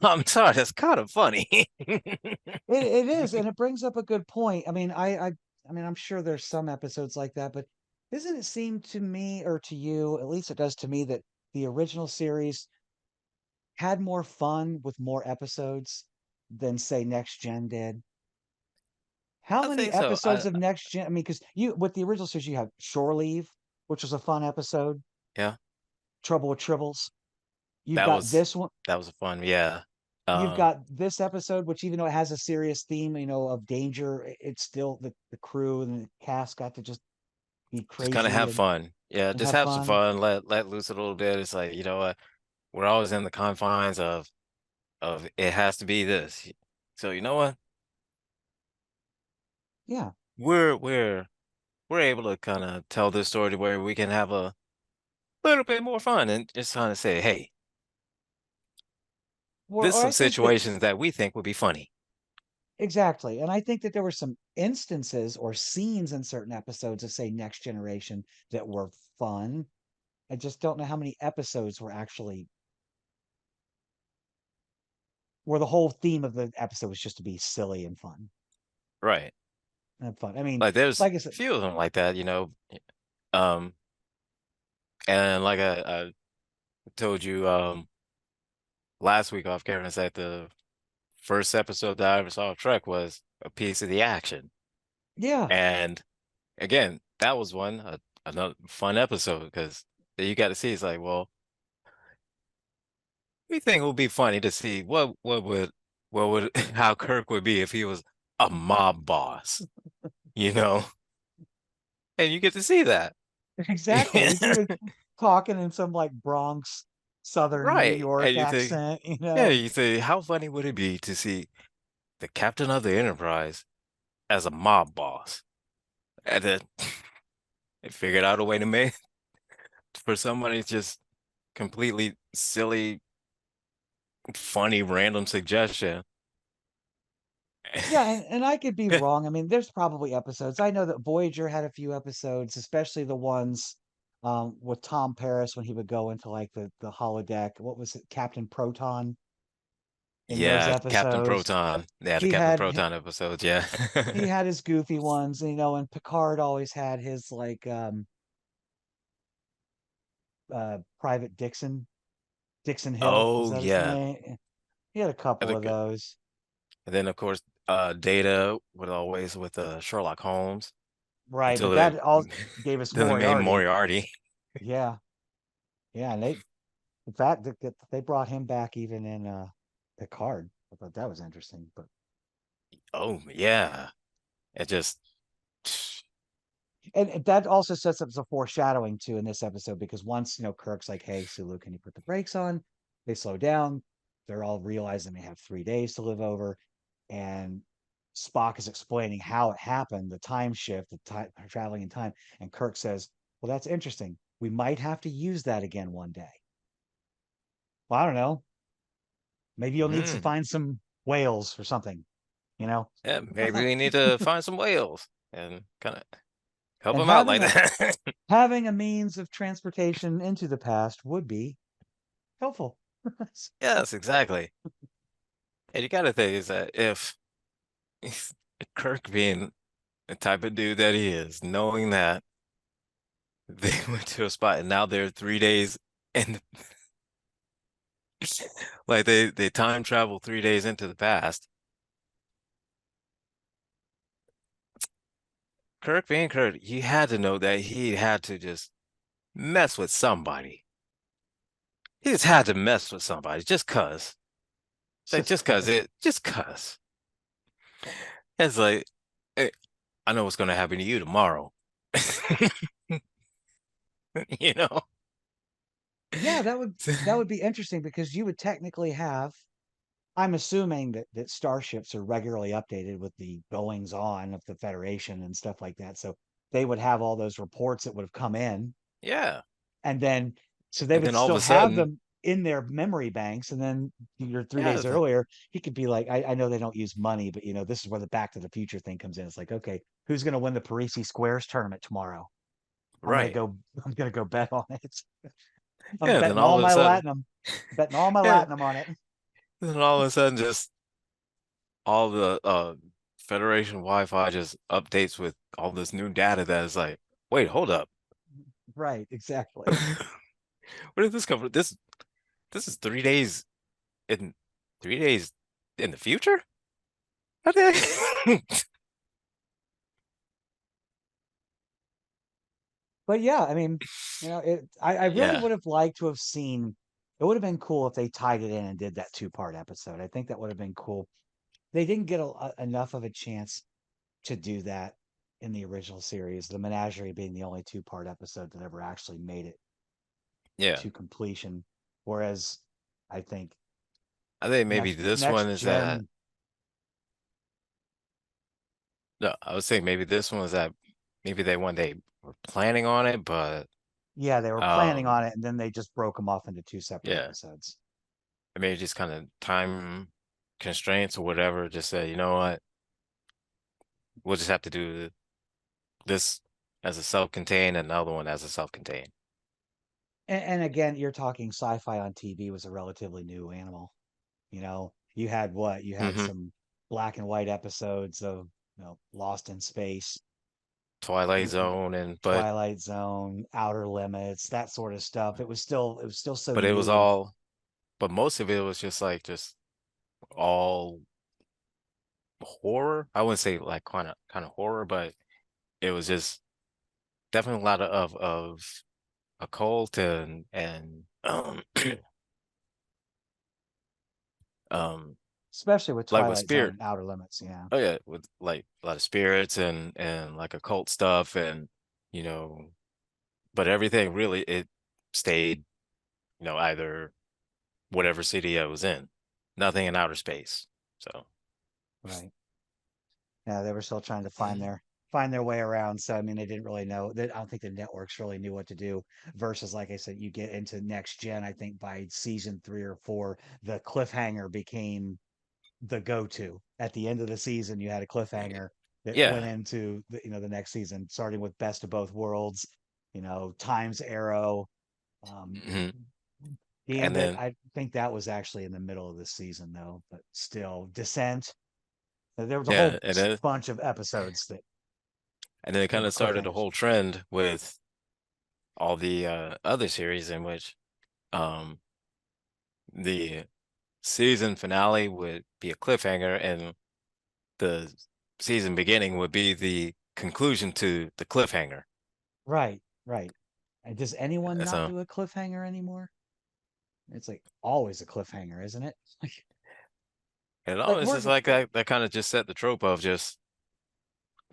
I'm sorry, that's kind of funny. it is, and it brings up a good point. I mean, I mean, I'm sure there's some episodes like that, but doesn't it seem to me, or to you, at least it does to me, that the original series had more fun with more episodes than say Next Gen did? How I many think so. episodes of Next Gen? I mean, because you with the original series, you have Shore Leave, which was a fun episode. Yeah, Trouble with Tribbles. You've that got was this one. that was a fun. Yeah. You've Um, got this episode, which even though it has a serious theme, of danger, it's still the crew and the cast got to just be just kind of crazy have fun. Yeah, and just have have some fun. fun. Let loose a little bit. It's like, you know what? We're always in the confines of it has to be this. So you know what? Yeah. We're able to kind of tell this story where we can have a little bit more fun and just kind of say, hey, there's Or some I think that situations that we think would be funny. exactly. And I think that there were some instances or scenes in certain episodes of, say, Next Generation that were fun. I just don't know how many episodes were actually where the whole theme of the episode was just to be silly and fun Right. and fun. I mean, Like there's like I a said, few of them like that. Um, and like I told you last week off camera is that the first episode that I ever saw of Trek was a piece of the action. yeah. And again, that was another fun episode because you got to see it's like, well, we think it would be funny to see what would how Kirk would be if he was a mob boss, you know? And you get to see that. Exactly. He's even talking in some like Bronx, Southern New Right. And York you think, accent, yeah, you say, how funny would it be to see the captain of the Enterprise as a mob boss? And then they figured out a way to make for somebody just completely silly, funny, random suggestion. Yeah, and I could be wrong. I mean, there's probably episodes. I know that Voyager had a few episodes, especially the ones with Tom Paris when he would go into like the holodeck. What was it, Captain Proton in those Yeah, Captain episodes? Proton. Yeah, the He Captain had Proton episodes, yeah. he had his goofy ones, and Picard always had his like Private Dixon Hill, was Oh that his yeah. name? He had a I couple of think, those. and then of course Data would always with Sherlock Holmes Right, until but they that all gave us until they made Moriarty. Moriarty. Yeah, yeah, and they, in fact, they brought him back even in Picard. I thought that was interesting, but Oh yeah, it just and that also sets up some foreshadowing too in this episode because once Kirk's like, "Hey, Sulu, can you put the brakes on?" They slow down. They're all realizing they have 3 days to live over, and Spock is explaining how it happened, the time shift, the time traveling in time, and Kirk says, "Well, that's interesting. We might have to use that again one day." Well, I don't know. Maybe you'll need to mm, find some whales or something, you know? yeah, maybe we need to find some whales and kind of help And them out like that. having a means of transportation into the past would be helpful. Yes, exactly. And you gotta think is that if Kirk being the type of dude that he is, knowing that they went to a spot and now they're 3 days and like they time travel 3 days into the past. Kirk being Kirk, he had to know that he had to just mess with somebody. He just had to mess with somebody just cause. Like Just cause. just cause. It's like, hey, I know what's gonna happen to you tomorrow. You know? Yeah, that would be interesting because you would technically have, I'm assuming that starships are regularly updated with the goings on of the Federation and stuff like that. So they would have all those reports that would have come in, Yeah. and then so they And would then all of still a have sudden, them in their memory banks. And then your three yeah, days earlier, he could be like, I know they don't use money, but this is where the Back to the Future thing comes in. It's like, okay, who's going to win the Parisi Squares tournament tomorrow? I'm gonna right. go. I'm gonna go bet on it. I'm Yeah, then betting all all of a my sudden, latinum. Betting all my yeah, latinum on it. then all of a sudden just all the Federation Wi-Fi just updates with all this new data that is like, wait, hold up. Right, exactly. Where did this come from? This is 3 days in 3 days in the future? How did I- But yeah, I mean, I really Yeah, would have liked to have seen. It would have been cool if they tied it in and did that two-part episode. I think that would have been cool. They didn't get enough of a chance to do that in the original series. The Menagerie being the only two-part episode that ever actually made it yeah. to completion. Whereas I think I think maybe next this one next is that gen, no, I would say maybe this one is that maybe they one day were planning on it, but yeah, they were planning um on it, and then they just broke them off into two separate yeah. episodes. Maybe just kind of time constraints or whatever, just say, you know what, we'll just have to do this as a self-contained and another one as a self-contained. And again, you're talking sci-fi on TV was a relatively new animal. You had what? You had Hmm. some black and white episodes of Lost in Space, Twilight w- Zone and Twilight Zone, Outer Limits, that sort of stuff. It was still so but it was new. all but most of it was just like just all horror. I wouldn't say like kind of horror, but it was just definitely a lot of occult and um Especially with like with Twilight Zone spirit. and Outer Limits. Yeah. Oh yeah, with like a lot of spirits and like occult stuff and you know, but everything really it stayed, either whatever city I was in, nothing in outer space. So Right. Yeah, they were still trying to find mm, their way around. So I mean, they didn't really know. I don't think the networks really knew what to do. Versus, like I said, you get into next gen. I think by season 3 or 4, the cliffhanger became the go-to. At the end of the season, you had a cliffhanger that went yeah, into the next season, starting with Best of Both Worlds, Times Arrow, um, hmm. And Gambit. then I think that was actually in the middle of the season though, but still, Descent. There was a yeah, whole and bunch of episodes that then it kind were of started a cliffhangers. whole trend with all the other series in which um the season finale would be a cliffhanger and the season beginning would be the conclusion to the cliffhanger. Right, right. And does anyone not So, do a cliffhanger anymore? It's like always a cliffhanger, isn't it? you know, Like it's we're just like that kind of just set the trope of just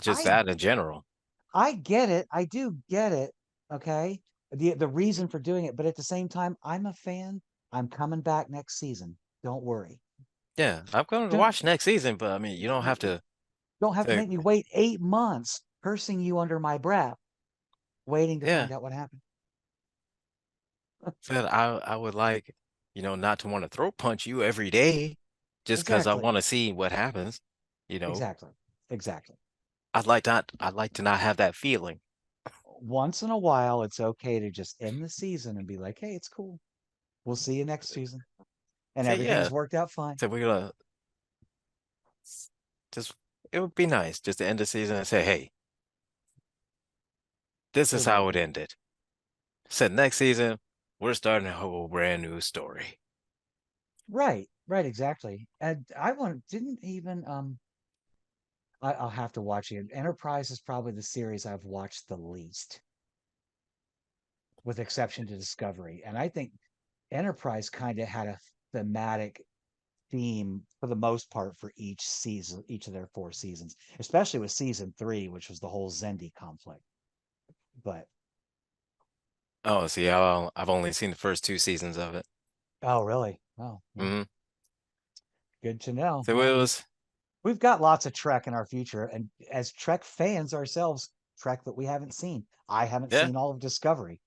I that in general. I get it. I do get it. Okay. The reason for doing it, but at the same time, I'm a fan. I'm coming back next season. Don't worry. Yeah, I'm going to Don't watch next season, but I mean, you don't have don't have to to, make me wait 8 months cursing you under my breath, waiting to yeah. find out what happened. Said I would like, not to want to throat punch you every day just because I Exactly. want to see what happens. You know, Exactly. Exactly. I'd like to not have that feeling. Once in a while, it's okay to just end the season and be like, hey, it's cool. We'll see you next season. And Say, everything's yeah, worked out fine. so we're gonna just it would be nice just to end the season and say, hey, this It is would how it be. ended. Said next season, we're starting a whole brand new story. Right. Right. Exactly. And didn't even, I'll have to watch it. Enterprise is probably the series I've watched the least, with exception to Discovery. And I think Enterprise kind of had a thematic theme for the most part for each season, each of their 4 seasons, especially with season 3, which was the whole Zendi conflict. But Oh, see, I've only seen the first 2 seasons of it. oh, really? Oh, well, Hmm. good to know. So Well, it was, we've got lots of Trek in our future, and as Trek fans ourselves, Trek that we haven't seen. I haven't yeah. seen all of Discovery.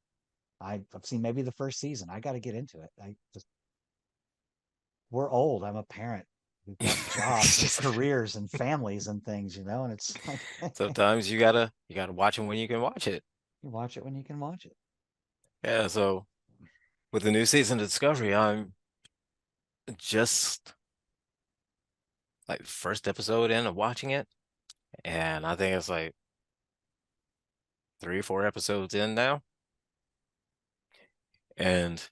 I've seen maybe the first season. I got to get into it. I just we're old. I'm a parent. We've got jobs and careers and families and things, and it's like Sometimes you gotta watch it when you can watch it. you watch it when you can watch it. Yeah, so with the new season of Discovery, I'm just like first episode in of watching it, and I think it's like 3 or 4 episodes in now, and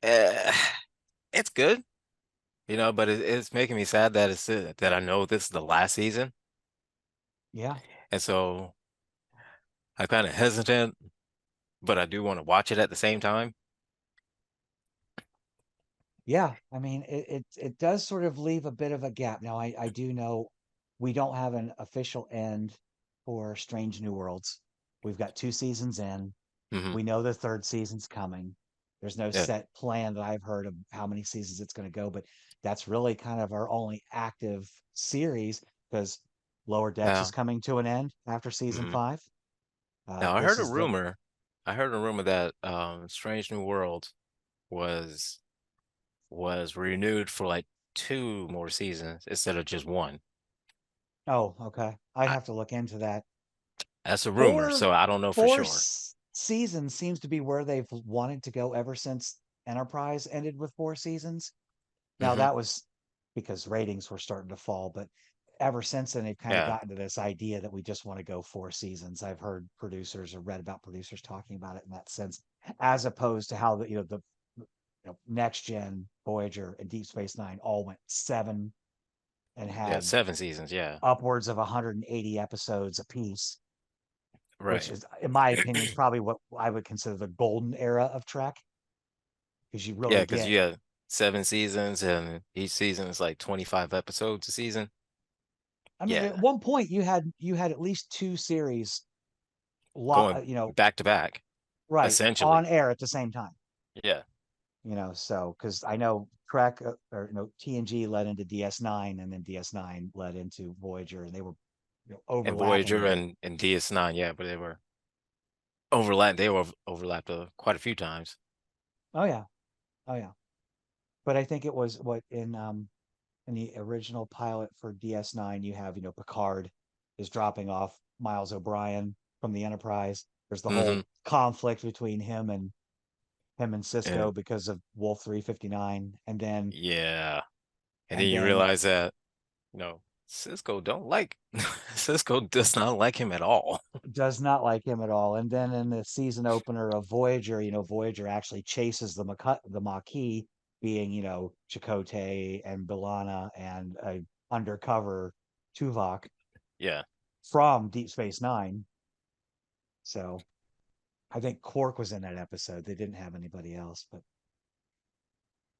uh, it's good, but it's making me sad that that I know this is the last season, Yeah. and so I'm kind of hesitant, but I do want to watch it at the same time. Yeah. I mean, it does sort of leave a bit of a gap. Now, I do know we don't have an official end for Strange New Worlds. We've got 2 seasons in. Hmm. We know the third season's coming. There's no Yeah, set plan that I've heard of how many seasons it's going to go, but that's really kind of our only active series because Lower Decks is now, coming to an end after season hmm 5. now I This heard a is the rumor. I heard a rumor that Strange New World was was renewed for like 2 more seasons instead of just one. Oh, okay. I'd I, have to look into that. that's a rumor, Four so I don't know for four sure. s- seasons seems to be where they've wanted to go ever since Enterprise ended with 4 seasons. Now Hmm. that was because ratings were starting to fall, but ever since then they've kind of Yeah, gotten to this idea that we just want to go 4 seasons. I've heard producers or read about producers talking about it in that sense, as opposed to how the Next Gen, Voyager, and Deep Space Nine all went 7 and yeah, had 7 seasons. Yeah, upwards of 180 episodes apiece, which right. is, in my opinion, is probably what I would consider the golden era of Trek, because you Yeah, really because get. you have 7 seasons, and each season is like 25 episodes a season. I mean, Yeah, at one point you had at least 2 series, going back to back, right on essentially. air at the same time. Yeah, So because I know Trek or TNG led into DS9, and then DS9 led into Voyager, and they were and overlapping a Voyager bit. and DS9. Yeah, but they were overlapped quite a few times. Oh yeah, oh yeah. But I think it was what in the original pilot for DS9, you have Picard is dropping off Miles O'Brien from the Enterprise. There's the Hmm. whole conflict between him and Cisco And because of Wolf 359, and then yeah, and then and you then realize that Cisco don't like Cisco does not like him at all. does not like him at all. And then in the season opener of Voyager, Voyager actually chases the Maquis being, Chakotay and B'Elanna and a undercover Tuvok Yeah. from Deep Space Nine. So I think Quark was in that episode. They didn't have anybody else, but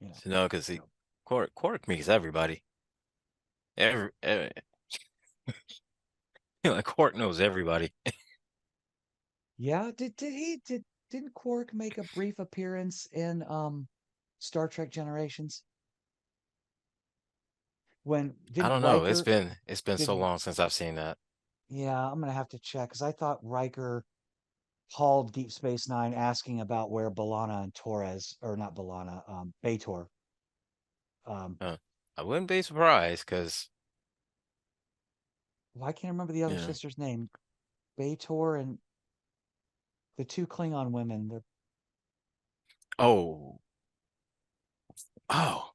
So, no, because so Quark meets everybody. Every like Quark knows everybody. yeah. Didn't Quark make a brief appearance in Star Trek Generations? When I didn't don't know. Riker It's been so did long since I've seen that. Yeah, I'm gonna have to check because I thought Riker called Deep Space Nine asking about where B'Elanna and Torres, or not B'Elanna, B'Etor. Um, I wouldn't be surprised because, well, I can't remember the other yeah. sister's name. B'Etor and the two Klingon women. They're Oh, oh,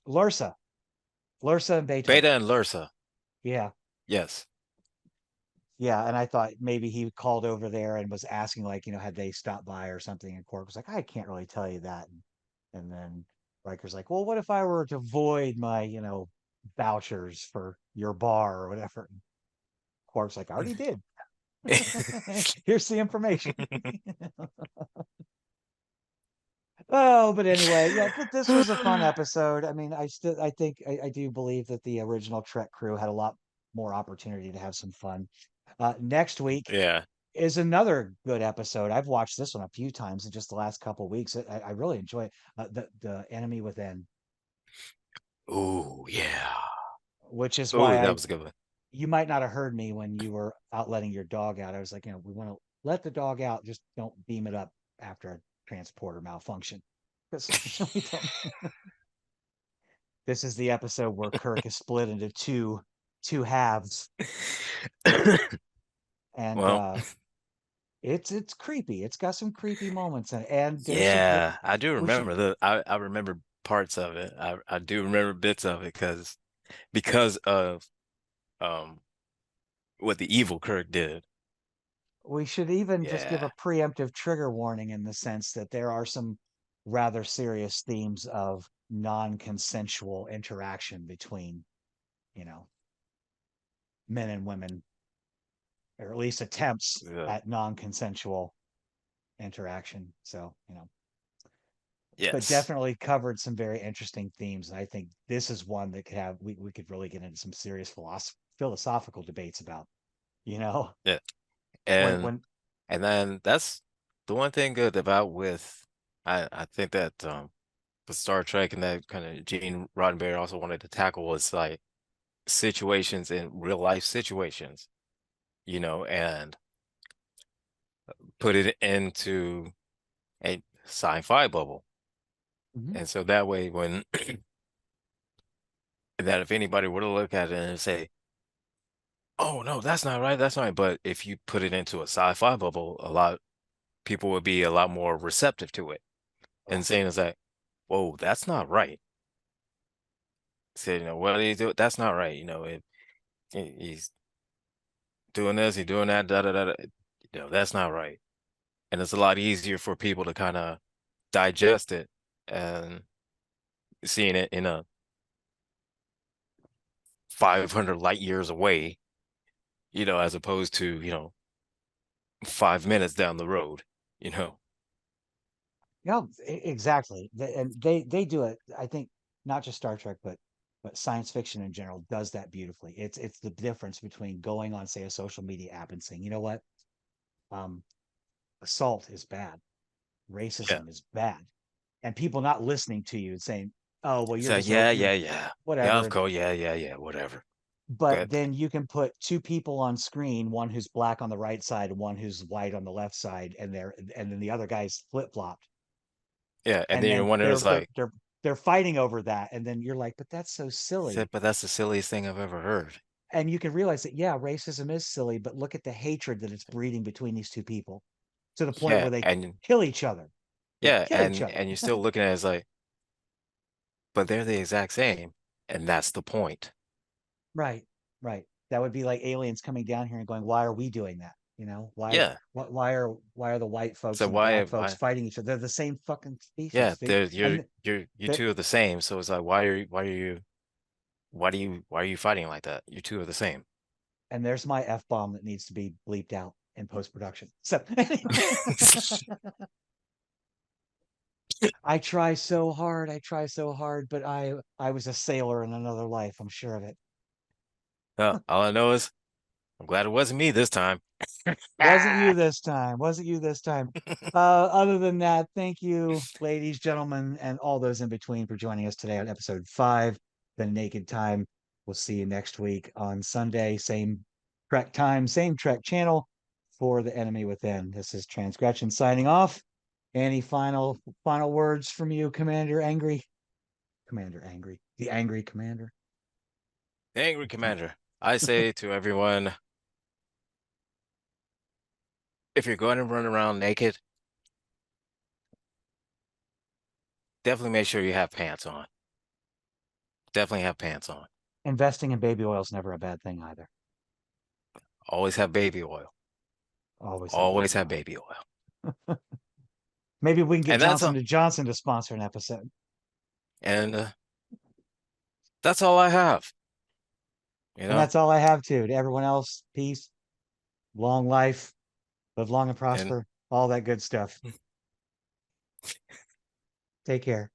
Lursa, Lursa and B'Etor. Beta and Lursa. Yeah, Yes. yeah. And I thought maybe he called over there and was asking, like, had they stopped by or something? And Quark was like, I can't really tell you that. And then Riker's like, well, what if I were to void my, vouchers for your bar or whatever? Quark's like, I already did. Here's the information. Oh, but anyway, yeah, this was a fun episode. I mean, I think I do believe that the original Trek crew had a lot more opportunity to have some fun. Next week Yeah. is another good episode. I've watched this one a few times in just the last couple of weeks. I really enjoy it. The Enemy Within, Ooh, yeah. which is Ooh, why that I was a good one. you might not have heard me when you were out letting your dog out. I was like, we want to let the dog out, just don't beam it up after a transporter malfunction. Because we don't. This is the episode where Kirk is split into two halves, and Well, it's creepy. It's got some creepy moments, and there's some. yeah, I do We should remember I remember parts of it. I do remember bits of it because of um what the evil Kirk did. we should even just give Yeah. a preemptive trigger warning in the sense that there are some rather serious themes of non-consensual interaction between, you know, men and women, or at least attempts Yeah. at non-consensual interaction. So, but Yes. definitely covered some very interesting themes. And I think this is one that could have we could really get into some serious philosophical debates about, you know, Yeah. when And when and then that's the one thing good about with I think that with Star Trek and that kind of Gene Roddenberry also wanted to tackle was like situations in real life situations, and put it into a sci-fi bubble. Mhm. And so that way when that if anybody were to look at it and say, "Oh no, that's not right, that's not right," but if you put it into a sci-fi bubble, a lot people would be a lot more receptive to it and Right. saying it's like, "Whoa, that's not right." Say, what do you do? That's not right. He's doing this, he's doing that, da da da. Da. That's not right. And it's a lot easier for people to kind of digest it and seeing it in a 500 light years away, as opposed to, 5 minutes down the road, you know. Yeah, exactly. And they do it. I think not just Star Trek, but science fiction in general does that beautifully. It's the difference between going on, say, a social media app and saying, you know what, um, assault is bad, Yeah. racism is bad, and people not listening to you and saying, oh, well, you're So just yeah, you're yeah, yeah. Yeah, of whatever. course. Yeah, yeah, yeah, whatever. But Good. then you can put two people on screen, one who's black on the right side and one who's white on the left side, and then the other guy's flip flopped, Yeah, and and then you're then wondering, they're it's they're like, they're they're fighting over that, and then you're like, but that's so silly. but that's the silliest thing I've ever heard. And you can realize that, yeah, racism is silly, but look at the hatred that it's breeding between these two people to the point Yeah, where they and kill each other. They yeah, kill each and other. and you're still looking at it as like, but they're the exact same, and that's the point. Right, right. That would be like aliens coming down here and going, why are we doing that? You know, why Yeah. why are the white folks So and the black folks why fighting each other? They're the same fucking yeah, species, dude. they're And you that two are the same. So it's like why are you fighting like that? You two are the same. and there's my F bomb that needs to be bleeped out in post production. So I try so hard. I try so hard, but I was a sailor in another life. I'm sure of it. All I know is I'm glad it wasn't me this time. Wasn't you this time. Wasn't you this time. Other than that, thank you, ladies, gentlemen, and all those in between for joining us today on episode 5, The Naked Time. We'll see you next week on Sunday, same Trek time, same Trek channel for The Enemy Within. This is Transgression signing off. Any final words from you, Commander Angry? Commander Angry. The Angry Commander. Angry Commander, I say to everyone, if you're going to run around naked, definitely make sure you have pants on. Definitely have pants on. Investing in baby oil is never a bad thing either. Always have baby oil. Always have Always baby have oil. baby oil. Maybe we can get And that's Johnson all. to Johnson to sponsor an episode. And that's all I have. You And know. that's all I have to everyone else. Peace, long life, live long and And prosper, all that good stuff. Take care.